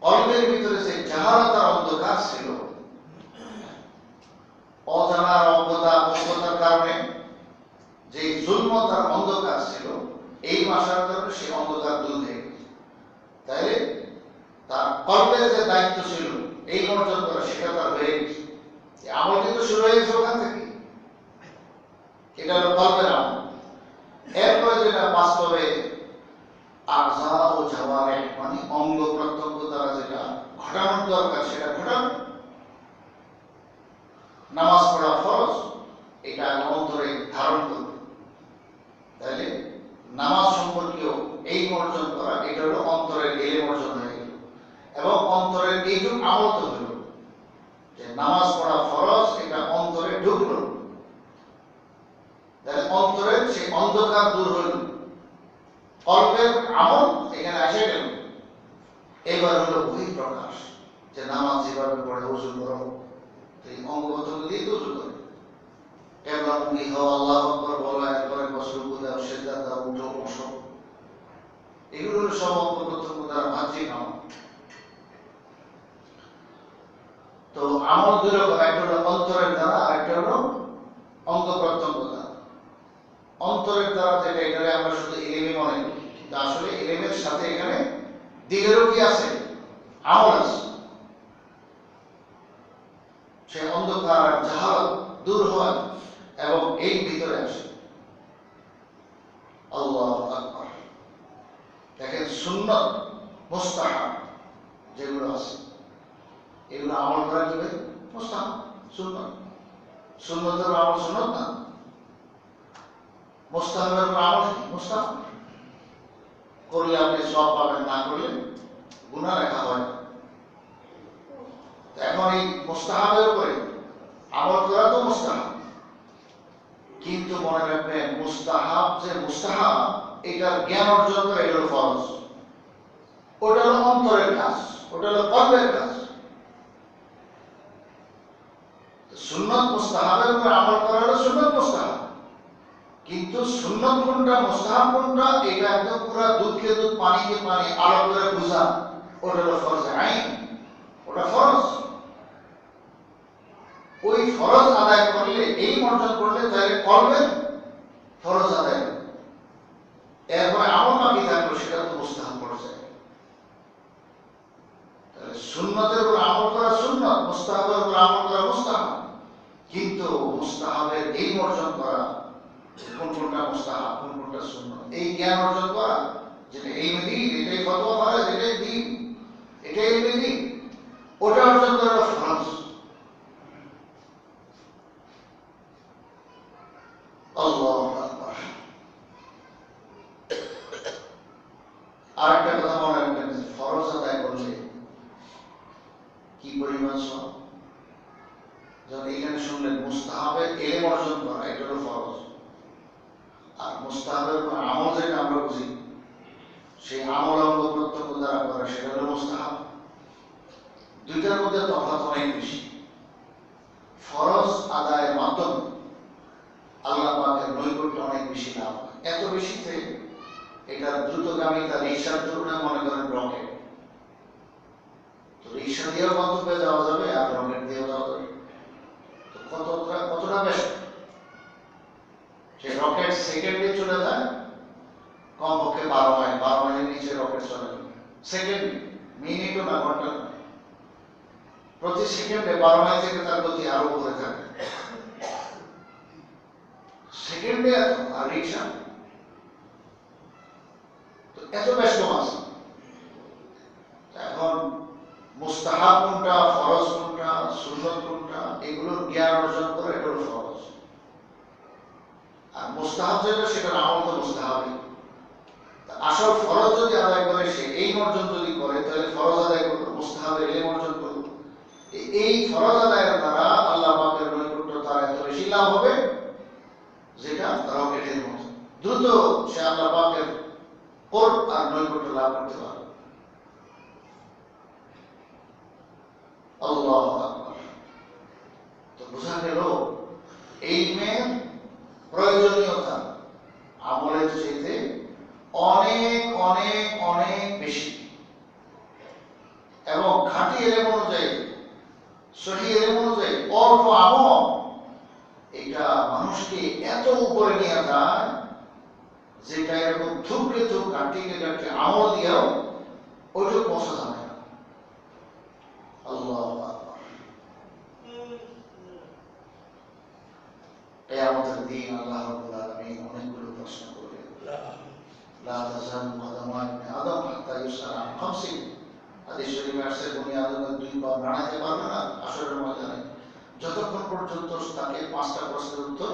কলবের ভিতরে যে জাহালাতার অন্ধকার ছিল, অজানার অজ্ঞতার কারণে যে জুলমতার অন্ধকার ছিল, এই মাসার কারণে সেই অন্ধকার দূর হয়ে গেছে। তাইলে তার কল্পের যে দায়িত্ব ছিল এই অর্জন করা, সেটা তার হয়ে গেছে। আমল কিন্তু শুরু হয়ে গেছে ওখান থেকে। এটা হলো কল্পের আমল। এরপরে যেটা বাস্তবে আযা ও জাওয়ারিহ, মানে অঙ্গ প্রত্যঙ্গ দ্বারা যেটা ঘটানোর দরকার সেটা ঘটানো। নামাজ পড়া ফরজ, এটা অন্তরে ধারণ করবে। তাহলে নামাজ সম্পর্কীয় এই অর্জন করা, এটা হলো অন্তরের এলেম অর্জন হয়ে গেল। এবং অন্তরের এইটুকু আমল তো হলো যে নামাজ পড়া ফরজ, অন্ধকার দূর হইল, কল্পের আমল এখানে এসে গেল। এবার হলো বহিঃপ্রকাশ, যে নামাজ যেভাবে পড়ে ওযু করো, এই অঙ্গগত দিয়ে তো ওযু করে, কেবলামুখী হও, আল্লাহু আকবার বলো, এরপরে রুকু দাও, সিজদা দাও, উঠো বসো, এগুলো হলো সব অঙ্গগত দ্বারা বাহ্যিক আমল। তো আমল দুই রকম, একটা হলো অন্তরের দ্বারা, আরেকটা হলো অঙ্গ প্রত্যঙ্গ দ্বারা। অন্তরের দ্বারা যেটা, এখানে আমরা শুধু ইলমে মনে করি, কিন্তু আসলে ইলমের সাথে এখানে দিলেরও কি আছে, আমল আছে। সে অন্ধকার আর জাহালত দূর হয় এবং এই ভিতরে আসে। আল্লাহু আকবার। দেখেন, সুন্নত মুস্তাহাব যেগুলো আছে, এগুলো আমল করা যাবে মুস্তাহাব, সুন্নত। সুন্নতের আমল সুন্নত না, মুস্তাহাবের আমল কি মুস্তাহাব। করলে আপনি সওয়াব পাবেন, না করলে গুনাহ লেখা হয়। এখন এই মুস্তাহাবের উপরে আমল করা তো মুস্তাহাব, কিন্তু মনে রাখবেন মুস্তাহাব যে মুস্তাহাব, এটার জ্ঞান অর্জন করা এটা হলো ফরজ। ওটা হলো অন্তরের কাজ, ওটা হলো কলবের কাজ। সুন্নত মুস্তাহাবের উপরে আমল করা হলো সুন্নত মুস্তাহাব, কিন্তু সুন্নত কোনটা মুস্তাহাব কোনটা, এটা একদম পুরো দুধকে দুধ পানিকে পানি আলাদা করে বোঝা, ওটা হলো ফরজ আইন, ওটা ফরজ। ওই ফরজ আদায় করলে, এই অর্জন করলে, তাহলে করবেন ফরজ আদায়, এরপরে আমল বাকি থাকলো, সেটা তো মুস্তাহাব পর্যায়ে। তাহলে সুন্নতের উপর আমল করা সুন্নত, মুস্তাহাবের উপর আমল করা মুস্তাহাব, কিন্তু মুস্তাহাবের এই অর্জন করা, কোন কোনটা মুস্তাহাব কোন কোনটা সুন্নত, এই জ্ঞান অর্জন করা, যেটা এই দিন, এটাই ফতোয়া ফরজ, এটাই দিন, এটাই দিন, ওটা অর্জন করা ফরজ। আল্লাহু আকবার। আরেকটা কথা মনে রাখবেন, ফরজ আদায় করলে কি পরিমাণ সওয়াব। যখন এখানে শুনলেন মুস্তাহাবের ইলম অর্জন করা, এটা হলো ফরজ, আর মুস্তাহাবের আমল যেটা আমরা বুঝি, সেই আমল অঙ্গ প্রত্যঙ্গ দ্বারা করা, সেটা হলো মুস্তাহাব। দুইটার মধ্যে তফাৎ অনেক বেশি। ফরজ আদায়ের মাধ্যমে আল্লাহ পাকের নৈকট্য অনেক বেশি লাভ হয়, এত বেশিতে এটার দ্রুতগামিতা রিক্সার তুলনায় মনে করেন রকেট। তো রিক্সা দিয়েও গন্তব্যে যাওয়া যাবে, আর রকেট দিয়েও যাওয়া যাবে। তো কতটা বেশ, সে রকেট সেকেন্ডে চলে যায়, কমপক্ষে 12 মাইল, 12 মাইলের নিচে রকেট চলে যাবে সেকেন্ডে, মিনিটও না, ঘন্টা না, প্রতি সেকেন্ডে 12 মাইল থেকে তার গতি আরো উপরে থাকে, সেকেন্ডে এত। আর রিক্সা তো এত ব্যস্ত আছে। এখন মুস্তাহাব কোনটা, ফরজ কোনটা, সুন্নত কোনটা, এগুলোর জ্ঞান অর্জন করে, এটা হলো ফরজ। আর মুস্তাহাব যেটা, সেটার আমল তো মুস্তাহাবই। আসল ফরজ যদি আদায় করে, সে এই অর্জন যদি করে, তাহলে ফরজ আদায় করবে, মুস্তাহাবের ইলম অর্জন করবে। এই ফরজ আদায়ের দ্বারা আল্লাহ পাকের নৈকট্য তার এত বেশি লাভ হবে, যেটা রকেটের মতো দ্রুত সে আল্লাহ পাকের কোরব আর নৈকট্য লাভ করতে পারে। আল্লাহু আকবার। তো বোঝা গেল ইলমের প্রয়োজনীয়তা আমলের চাইতে অনেক অনেক অনেক বেশি, এবং খাঁটি ইলম অনুযায়ী, সহিহ ইলম অনুযায়ী অল্প আমল এটা মানুষকে এত উপরে নিয়ে যায়, যেটা এরকম থুকরে থুক কাটিয়ে কাটিয়ে আমল দিয়েও ওইটুকু পৌঁছা যাবে না। আল্লাহু আকবার। কিয়ামতের দিন আল্লাহ রাব্বুল আলামিন অনেকগুলো প্রশ্ন করবেন। লা তাযালু কদমা ইবনে আদম হাত্তা ইউসআল আন খামসিন। হাদিস শরীফে আছে, বনি আদমের 2 পা নাড়াতে পারবে না হাসরের ময়দানে, যতক্ষণ পর্যন্ত তাকে 5টা প্রশ্নের উত্তর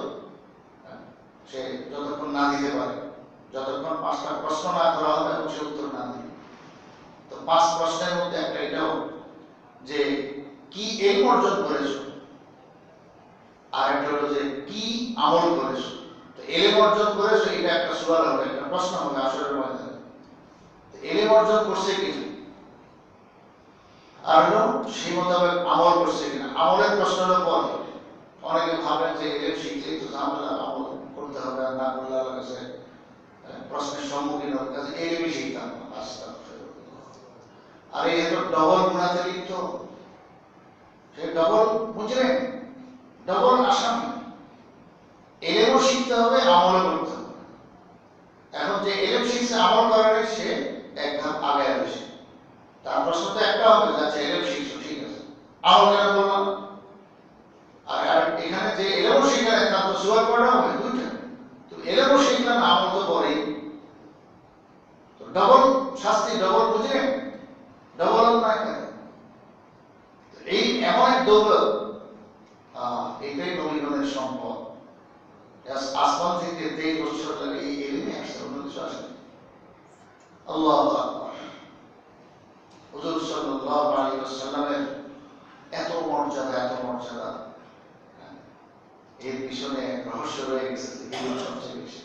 সে যতক্ষণ না দিতে পারে, যতক্ষণ 5টা প্রশ্ন না করা হবে এবং সে উত্তর না দিবে। তো 5 প্রশ্নের মধ্যে একটা এটাও, যে কি ইলম অর্জন করেছো, আর একটা হলো যে কি আমল করেছো। তো এলেম অর্জন করেছে, এটা একটা সুয়াল হবে, একটা প্রশ্ন হবে আসরের ময়দানে। এলেম অর্জন করছে কিনা, আর সেই মোতাবেক আমল করছে কিনা। আমলের প্রশ্নের পরে অনেকে ভাবেন যে এলেম শিখলেই তো ঝামেলা, আমল করতে হবে, আর না করলে আল্লাহর কাছে প্রশ্নের সম্মুখীন হবে, কাছে এলেমই শিখতাম না। আর এই তো ডবল গুণাতে লিপ্ত, সে ডবল বুঝলেন, ডবল আসামি। এলেমও শিখতে হবে, আমলও করতে হবে। এখন যে এলেম শিখছে আমল করার সে এক ধাপ আগে আসে। তার প্রশ্ন তো একটা হবে, যাচ্ছে এলেম শিখছো ঠিক আছে, আমল কেন বললাম? আর এখানে যে এলেমও শিখলেন তার তো সুয়ার করা হবে দুইটা। তো এলেমও শিখলেন, আমল তো করেই, তো ডবল শাস্তি, ডবল বুঝলেন, ডবল না। এই এমন এক দৌলত, এটাই নবীগণের সম্পদ। আসমান থেকে 23 বছর লাগে এই এলেমে আসছে, অন্য কিছু আসে। আল্লাহু আকবার। হুজুর সাল্লাল্লাহু আলাইহি ওয়াসাল্লামের এত মর্যাদা, এত মর্যাদা, এর পিছনে রহস্য রয়ে গেছে। এলেম সবচেয়ে বেশি,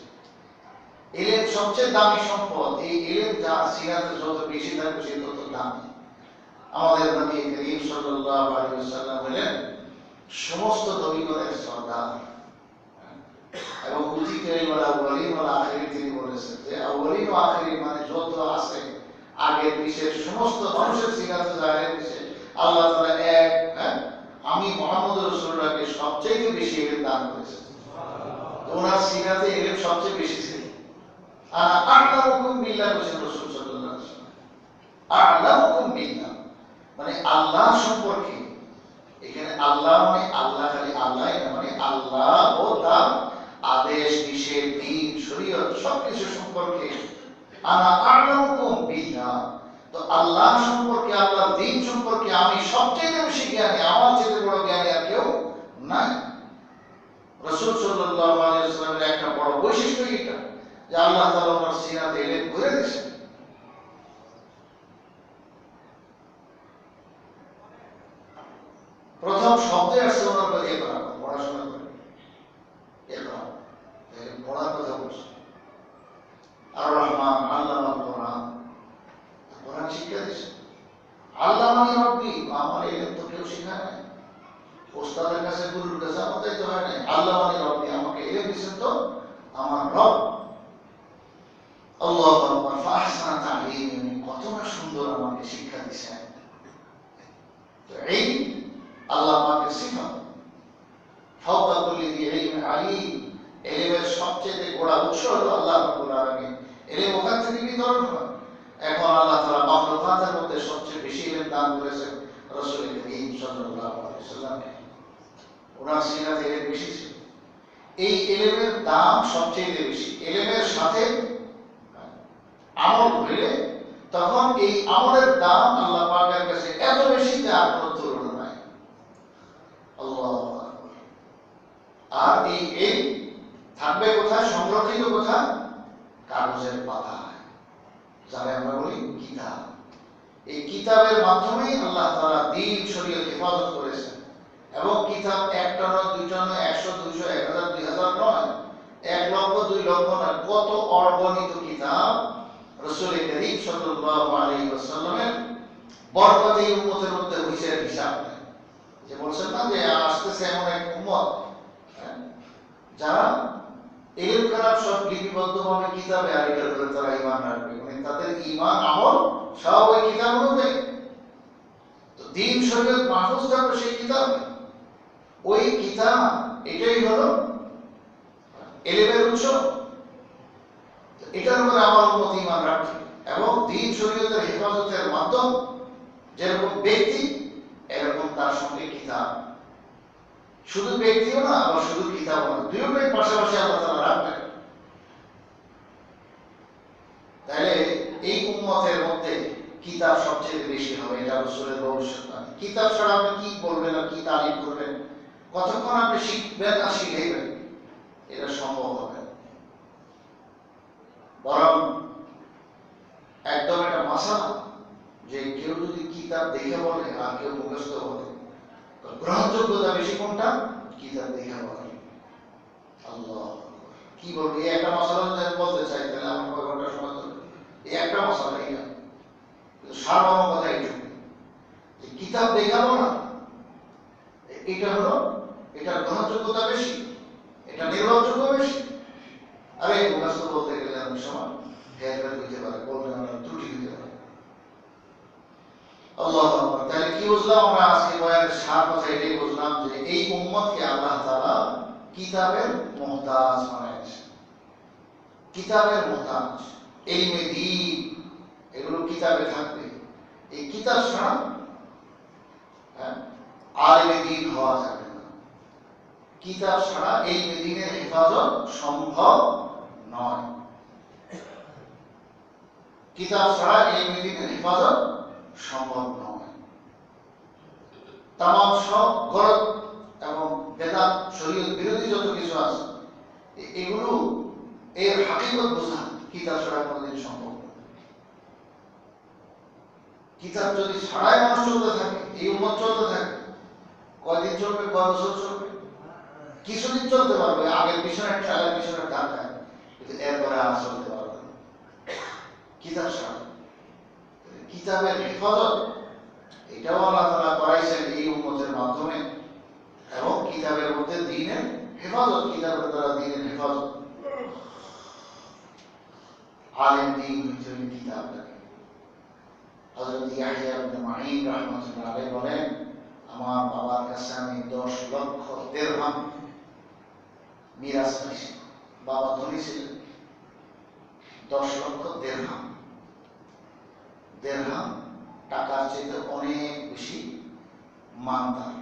এলেম সবচেয়ে দামি সম্পদ। এই এলেম যা সিরাতে যত বেশি থাকবে সে তত দামি। আমাদের নবী করিম সাল্লাল্লাহু আলাইহি ওয়াসাল্লাম হলেন সমস্ত নবীগণের সর্দার, এবং উচিত আউয়ালিন ওয়াল আখিরিন তিনি বলেছেন যে আউয়ালিন ও আখিরিন মানে যত আছে আগের পিছের সমস্ত মানুষের সিরাতে জাহের পিছে আল্লাহ তাআলা এক, আমি মুহাম্মদ রাসূলুল্লাহকে সবচেয়ে বেশি ইলম দান করেছেন। ওনার সিরাতে ইলম সবচেয়ে বেশি ছিল। আনা আ'লামুকুম বিল্লাহ বলেছেন রাসূল সাল্লাল্লাহু আলাইহি ওয়াসাল্লাম। আ'লামুকুম বিল্লাহ মানে আল্লাহ সম্পর্কে। এখানে আল্লাহ মানে আল্লাহ, খালি আল্লাহ না, মানে আল্লাহ ও তার আদেশ, নিষেধ, দ্বীন, শরীয়ত সবকিছু সম্পর্কে। আনা আ'লামুকুম বিল্লাহ, তো আল্লাহ সম্পর্কে, আল্লাহর দ্বীন সম্পর্কে আমি সবচেয়ে বেশি জ্ঞানী, আমার চেয়ে বড় জ্ঞানী আর কেউ নাই। রাসূল সাল্লাল্লাহু আলাইহি ওয়াসাল্লামের একটা বড় বৈশিষ্ট্য এটা যে আল্লাহ তাআলা ওনার সিনাতে ইলম ভরে দিয়েছেন। প্রথম শব্দে আসছে ওনার কাছে ইকরা, পড়াশোনা করে ইকরা, পড়ার কথা বলছে। আর রহমান আল্লামা কোরআন, কোরআন শিক্ষা দিয়েছে। আল্লামানি রব্বি, আমার ইলম তো কেউ শেখায় নাই, ওস্তাদের কাছে গুরুর কাছে আমাদের তো হয় নাই। আল্লামানি রব্বি, আমাকে ইলম দিয়েছেন তো আমার রব। আল্লাহু আকবার। ফাহসানা তা'লিমি, কত না সুন্দর আমাকে শিক্ষা দিয়েছেন। তো এই আল্লাহ পাকের সিফাত। ফাওকা কুল্লি যী ইলমিন আলীম, ইলমের সবচেয়ে বড় উৎস হলো আল্লাহ রাব্বুল আলামিন। ইলম ওখান থেকে বিতরণ হয়। এখন আল্লাহ তাআলা মাখলুকাতের মধ্যে সবচেয়ে বেশি ইলম দান করেছেন রাসূল করিম সাল্লাল্লাহু আলাইহি ওয়াসাল্লামকে। ওনার সিরাতে ইলম বেশি ছিল। এই ইলমের দাম সবচেয়ে বেশি। ইলমের সাথে আমল হলে তখন এই আমলের দাম আল্লাহ পাকের কাছে এত বেশি যে আর কোনো তুলনা নাই। আল্লাহু আকবার। আর এই থাকবে কোথায়, সংরক্ষিত কোথায়? কাগজের পাতায়, যারা আমরা বলি কিতাব। এই কিতাবের মাধ্যমেই আল্লাহ তাআলা দ্বীন শরীয়ত হেফাজত করেছেন। এবং কিতাব একটা নয়, দুইটা নয়, 100, 200, 1000, 2000 নয়, 1 লক্ষ, 2 লক্ষ নয়, কত অগণিত কিতাব রাসূল করিম সাল্লাল্লাহু আলাইহি ওয়াসাল্লামের বরকতে এই উম্মতের মধ্যে হইছে হিসাব নেই। যে বলছেন না যে আসতেছে এমন এক উম্মত যারা ইলম খারাপ সব লিপিবদ্ধভাবে কিতাবে আর এটার উপরে তারা ঈমান রাখবে, মানে তাদের ঈমান আমল সব ওই কিতাব অনুযায়ী। তো দ্বীন শরীয়ত মাহফুজ থাকবে সেই কিতাবে। ওই কিতাব এটাই হলো ইলমের উৎস। এটার উপরে আমার উম্মত ঈমান রাখবে এবং দ্বীন শরীয়তের হেফাজতের মাধ্যম যেরকম ব্যক্তি এরকম তার সঙ্গে কিতাব। শুধু ব্যক্তিও না, আবার শুধু কিতাবও না, দুটোই পাশাপাশি আল্লাহ তাআলা রাখবেন। তাহলে এই উম্মতের মধ্যে কিতাব সবচেয়ে বেশি হবে, এটা রাসূলের ভবিষ্যৎবাণী। কিতাব ছাড়া আপনি কি বলবেন আর কি তালিম করবেন, কতক্ষণ আপনি শিখবেন আর শিখাইবেন, এটা সম্ভব হবে। বরং একদম একটা মাসালা যে কেউ যদি কিতাব দেখে বলে আর কেউ মুখস্থ বলে, গ্রহণযোগ্যতা বেশি কোনটা? কিতাব দেখে বলে। আল্লাহ কি বলবো, এই একটা মশলা যদি আমি বলতে চাই তাহলে আমার কয় ঘন্টা সময় ধরবে। এই একটা মশলা, এই না, সারমর্ম কথা এইটুকু। কিতাব দেখাবো না, এটা হলো, এটার গ্রহণযোগ্যতা বেশি, এটা নির্ভরযোগ্য বেশি। আরে মুখস্থ বলতে গেলে অনেক সময় হেরফের হইতে পারে, বলতে আমরা ত্রুটি হইতে পারে। আল্লাহু আকবার। তাহলে কি বুঝলাম আমরা আজকে বয়ানের সার কথা এটাই বুঝলাম যে এই উম্মতকে আল্লাহ তাআলা কিতাবের মুহতাজ বানাইছেন, কিতাবের মুহতাজ। ইলমে দ্বীন এগুলো কিতাবে থাকবে। এই কিতাব ছাড়া আলিমে দ্বীন হওয়া যাবে না। কিতাব ছাড়া ইলমে দ্বীনের হেফাজত সম্ভব নয়। কিতাব ছাড়া ইলমে দ্বীনের হেফাজত সম্ভব নয়। তামাম সব গলত এবং বেদাত শরীয়ত বিরোধী যত কিছু আছে এগুলো এর হাকিকত বোঝা কিতাব ছাড়া কোনোদিন সম্ভব নয়। কিতাব যদি ছাড়াই মানুষ চলতে থাকে, এই উম্মত চলতে থাকে, কয়দিন চলবে, কয় বছর চলবে? কিছুদিন চলতে পারবে, আগের পিছনে ট্রায়ালের পিছনে ধাক্কায়, কিন্তু এরপরে আর চলতে পারবে না কিতাব ছাড়া। কিতাবের হেফাজত এটাও আল্লাহ তাআলা করাইছেন এই উম্মতের মাধ্যমে, এবং কিতাবের মধ্যে দ্বীনের হেফাজত, কিতাবের দ্বারা দ্বীনের হেফাজত। আলেম দ্বীন হইতে কিতাব লাগে। হযরত ইয়াহইয়া ইবনে মাঈন রাহমাতুল্লাহ আলাইহি বলেন, আমার বাবার কাছে আমি 10 লক্ষ দিরহাম মিরাস পাইছি। বাবা ধনী ছিলেন। 10 লক্ষ দিরহাম, দিরহাম টাকার চেয়ে অনেক বেশি মানদার।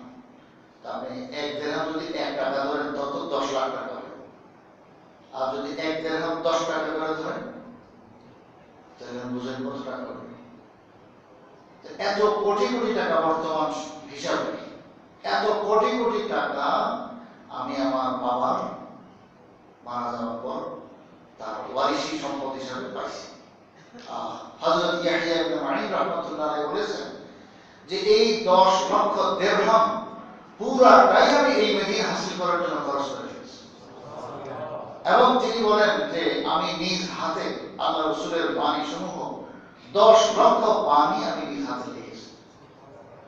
তাহলে 1 দিরহাম যদি 1 টাকা ধরেন তত 10 লাখ টাকা হবে। আর যদি 1 দিরহাম 10 টাকা করে ধরেন তাহলে বুঝেন কত টাকা হবে। এত কোটি কোটি টাকা বর্তমান হিসাবে, এত কোটি কোটি টাকা আমি আমার বাবার মারা যাওয়ার পর তার ওয়ারিশি সম্পদ হিসাবে পাইছি। হযরত ইয়াহইয়া ইবনে মাঈন রাহমাতুল্লাহ আলাইহি বলেছেন যে এই 10 লক্ষ দিরহাম পুরাটাই আমি এই মদিনা হাসিল করার জন্য খরচ করে ফেলেছি। এবং তিনি বলেন যে আমি নিজ হাতে আল্লাহ রাসূলের বাণী সমূহ 10 লক্ষ বাণী আমি নিজ হাতে লিখেছি।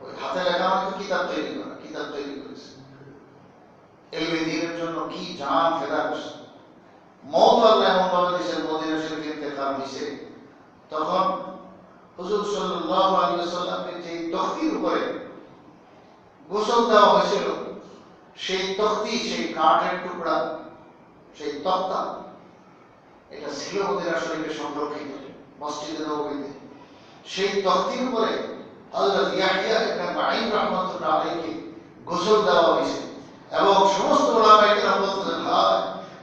ওই হাতে লেখা মানে কিতাব তৈরি করা, কিতাব তৈরি করেছে। ইলমে দ্বীনের জন্য কি জান ফেলা করছে। মওত আল্লাহ এমন ভাবে দিয়েছেন, মদিনা শরীফে ইন্তেকাল হয়েছে তখন হুজুর সাল্লাল্লাহু আলাইহি ওয়াসাল্লামকে যে তখতির উপরে গোসল দেওয়া হয়েছিল, সেই তখতি, সেই কাঠের টুকরা, সেই তক্তা, এটা ছিল মদিনা শরীফে সংরক্ষিত মসজিদে নববীতে। সেই তখতির উপরে হযরত ইয়াহইয়া ইবনে মাঈন রাহমাতুল্লাহ আলাইহি গোসল দেওয়া হয়েছে। এবং সমস্ত উলামায়ে কেরাম বলতেছেন, হ্যাঁ,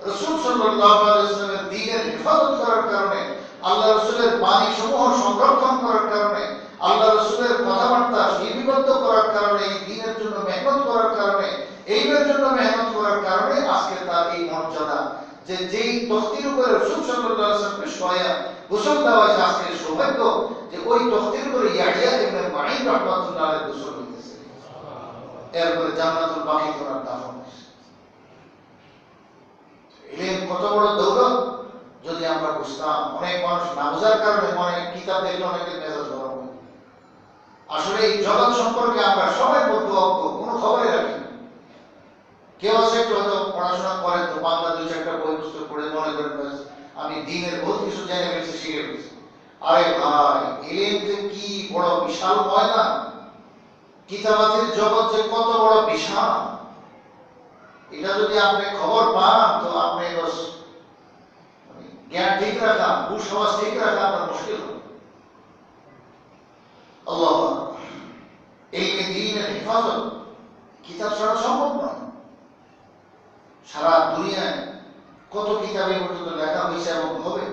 রাসূল সাল্লাল্লাহু আলাইহি ওয়াসাল্লামের দ্বীনের হেফাজত করার কারণে, আল্লাহ রাসূলের বাণী সমূহ সংরক্ষণ করার কারণে, আল্লাহ রাসূলের কথাবার্তা লিপিবদ্ধ করার কারণে, এই দ্বীনের জন্য মেহনত করার কারণে, এইটার জন্য মেহনত করার কারণে আজকে তার এই মর্যাদা, যে যেই তখতির উপরে রাসূল সাল্লাল্লাহু আলাইহি ওয়াসাল্লামকে শোয়া গোসল দেওয়া হয়েছে, আজকে সৌভাগ্য যে ওই তখতির উপরে ইয়াহইয়া ইবনে মাঈন রাহমাতুল্লাহ আলাইহি গোসল হইতেছে। এরপরে জান্নাতুল বাকিতে ওনার দাফন হয়েছে। ইলম কত বড় দৌলত যদি আমরা বুঝতাম। অনেক মানুষ না বোঝার কারণে অনেক কিতাব দেখলে অনেকের মেজাজ গরম হয়। আসলে এই জগৎ সম্পর্কে আমরা সবাই বলতে অজ্ঞ, কোনো খবরই রাখি না। কেউ আছে একটু হয়তো পড়াশোনা করেন তো বাংলা 2-4টা বই পুস্তক পড়ে মনে করেন আমি দ্বীনের বহুত কিছু জেনে ফেলছি, শিখে ফেলছি। আরে ভাই, ইলম যে কি বড় বিশাল ময়দান, কিতাবাতের জগৎ যে কত বড় বিশাল, এটা যদি আপনি খবর পান তো আপনি জ্ঞান ঠিক রাখা, কুসমাজ ঠিক রাখা আপনার মুশকিল হবে। আল্লাহু আকবার। এই দ্বীনের হেফাজত কিতাব ছাড়া সম্ভব নয়। সারা দুনিয়ায় কত কিতাবে পর্যন্ত লেখা হয়েছে এবং হবে।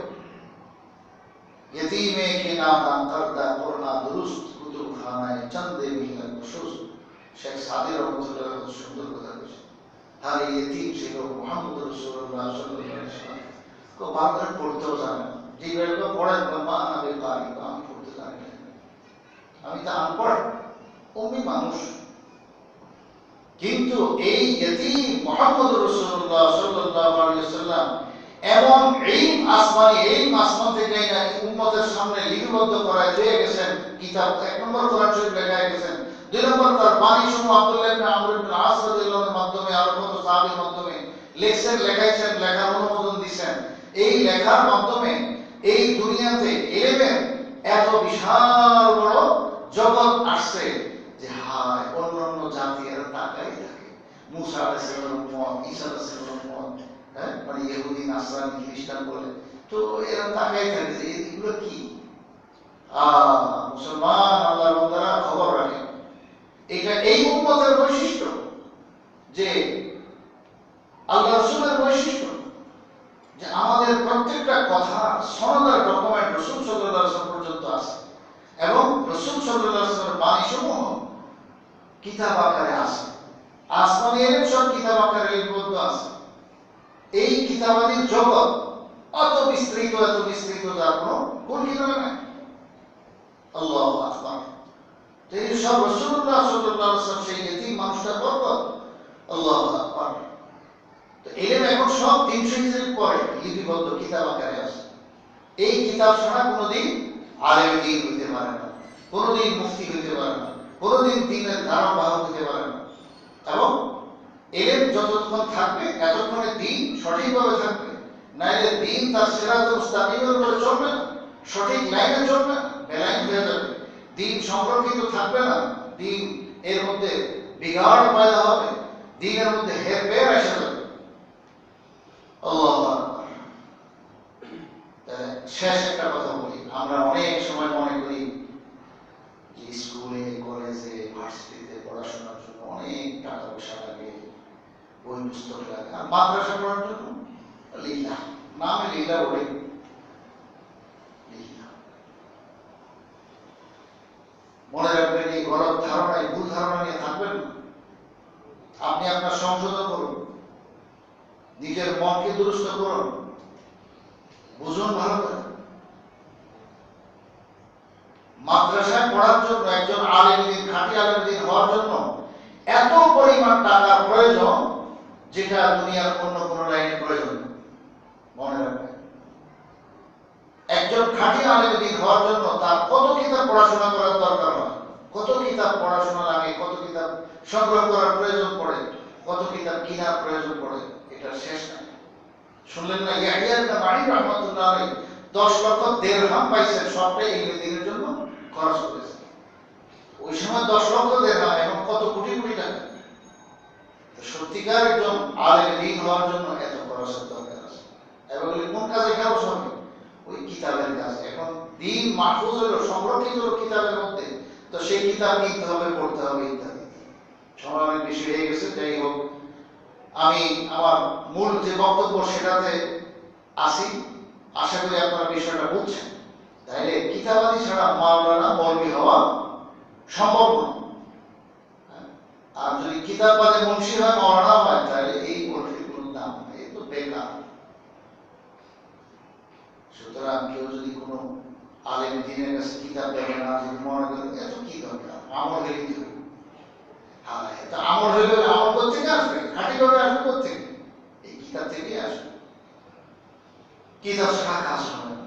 यतीमे के नाम करदा करना दुरुस्त कुतुब खानाए चंदे मिलन खुशूस। शेख सादी रहमतुल्लाह अलैहि সুন্দর কথা বলেছেন। আর এই यतीम ছিল মুহাম্মদ রাসূলুল্লাহ সাল্লাল্লাহু আলাইহি ওয়াসাল্লাম को बात পড়তেও জানে না। যে বেলটা পড়েন মা আমি পারি, আমি পড়তে জানি না, আমি তো আনপড় উম্মি মানুষ। কিন্তু এই यतीम মুহাম্মদ রাসূলুল্লাহ সাল্লাল্লাহু আলাইহি ওয়াসাল্লাম এমন ইলম আসমান থেকে উম্মতের সামনে লিপিবদ্ধ করায় দিয়ে গেছেন কিতাব। 1 নম্বর কোরআন শরীফ লেখা গেছেন, 2 নম্বর তার বাণী সমূহ আব্দুল্লাহ ইবনে আমর ইবনে আস রাদিয়াল্লাহু আনহুর মাধ্যমে আর কত সাহাবীর মাধ্যমে লেখছেন, লেখাইছেন, লেখার অনুমোদন দিয়েছেন। এই লেখার মাধ্যমে এই দুনিয়াতে ইলমের এত বিশাল বড় জগৎ আসছে যে হায় অন্যান্য জাতিরা তাকাই থাকে। মুসা আলাইহিস সালাম মত, ঈসা আলাইহিস সালাম মত, মানে ইহুদি নাসরানি খ্রিস্টান বলে, তো এরা তাকাই থাকে যে এগুলো কি। মুসলমান আল্লাহর বান্দারা খবর রাখেন, এটা এই উম্মতের বৈশিষ্ট্য যে আল্লাহ রাসূলের বৈশিষ্ট্য যে আমাদের প্রত্যেকটা কথা সনদের ডকুমেন্ট রাসূল সাল্লাল্লাহু আলাইহি ওয়াসাল্লাম পর্যন্ত আছে এবং রাসূল সাল্লাল্লাহু আলাইহি ওয়াসাল্লামের বাণী সমূহ কিতাব আকারে আছে। আসমানি ইলম সব কিতাব আকারে লিপিবদ্ধ আছে। এই কিতাবাদির জগৎ এত বিস্তৃত যার কোনো কোন কিতাবে নাই। আল্লাহু আকবার। এই সব রাসূলুল্লাহ সাল্লাল্লাহু আলাইহি ওয়াসাল্লাম সেই ইতিম মানুষটার বরকত। আল্লাহু আকবার। তো ইলম এখন সব 300 হিজরির পরে লিপিবদ্ধ কিতাব আকারে আছে। এই কিতাব ছাড়া কোনোদিন আলেম দ্বীন হইতে পারে না, কোনোদিন মুফতি হইতে পারে না, কোনোদিন দ্বীনের ধারাবাহক হইতে পারে না। এবং ইলম যতক্ষণ থাকবে এতক্ষণে দ্বীন সঠিকভাবে থাকবে, নাইলে দ্বীন তার সিরাতুল মুস্তাকিমের উপরে চলবে না, সঠিক লাইনে চলবে না, বেলাইন হয়ে যাবে। দ্বীন সংরক্ষিত থাকবে না, দ্বীন এর মধ্যে বিগাড় পয়দা হবে, দ্বীনের মধ্যে হেরফের এসে যাবে। আল্লাহু আকবার। শেষ একটা কথা বলি, আমরা অনেক সময় মনে করি যে স্কুলে, কলেজে, ভার্সিটিতে পড়াশোনার জন্য অনেক টাকা পয়সা লাগে, বই পুস্তক লাগে, আর মাদ্রাসা পড়ার জন্য লিল্লাহ, নামে লিল্লাহ বলে লিল্লাহ। মনে রাখবেন, এই গলত ধারণা, এই ভুল ধারণা নিয়ে থাকবেন না। আপনি আপনার সংশোধন করুন, নিজের মনকে দুরুস্ত করুন, বুঝুন ভালো করে। মাদ্রাসায় পড়ার জন্য একজন আলেম দ্বীন, খাঁটি আলেম দ্বীন হওয়ার জন্য এত পরিমাণ টাকার প্রয়োজন যেটা দুনিয়ার অন্য কোন লাইনে প্রয়োজন। মনে রাখবেন, একজন খাঁটি আলেম দ্বীন হওয়ার জন্য তার কত কিতাব পড়াশোনা করার দরকার হয়, কত কিতাব পড়াশোনা লাগে, কত কিতাব সংগ্রহ করার প্রয়োজন পড়ে, কত কিতাব কেনার প্রয়োজন পড়ে, এটা শেষ নাই। শুনলেন না, ইয়াহিয়া ইবনে মাঈন রাহমাতুল্লাহ আলাইহি 10 লক্ষ দিরহাম পাইছেন, সবটাই ইলমে দ্বীনের জন্য খরচ করেছেন। ওই সময় 10 লক্ষ দিরহাম, এখন কত কোটি কোটি টাকা। সত্যিকার একজন আলেম দ্বীন হওয়ার জন্য এত খরচের দরকার আছে। এবং কোন কাজে খরচ হবে? ওই কিতাবের কাজে। এখন দ্বীন মাহফুজ হলো, সংরক্ষিত হলো কিতাবের মধ্যে, তো সেই কিতাব কিনতে হবে, পড়তে হবে, ইত্যাদি। সময় অনেক বেশি হয়ে গেছে, যাই হোক, আমি আমার মূল যে বক্তব্য সেটাতে আসি। আশা করি আপনারা বিষয়টা বুঝছেন। তাইলে কিতাবাদি ছাড়া মাওলানা মৌলবি হওয়া সম্ভব নয়। আর যদি কিতাববাদে মুন্সি হয়, মাওলানা হয়, তাহলে এই মৌলবির কোনো দাম নেই, এই তো বেকার। সুতরাং কেউ যদি কোনো আলেম দ্বীনের কাছে কিতাব দেবে না, যদি মনে করেন এত কি দরকার, আমল হয়ে দিতে হবে। হ্যাঁ, এটা আমল হইলে আমল কোথেকে আসবে? খাঁটিভাবে আসবে কোথেকে? এই কিতাব থেকেই আসবে। কিতাব ছাড়া কাজ হবে না।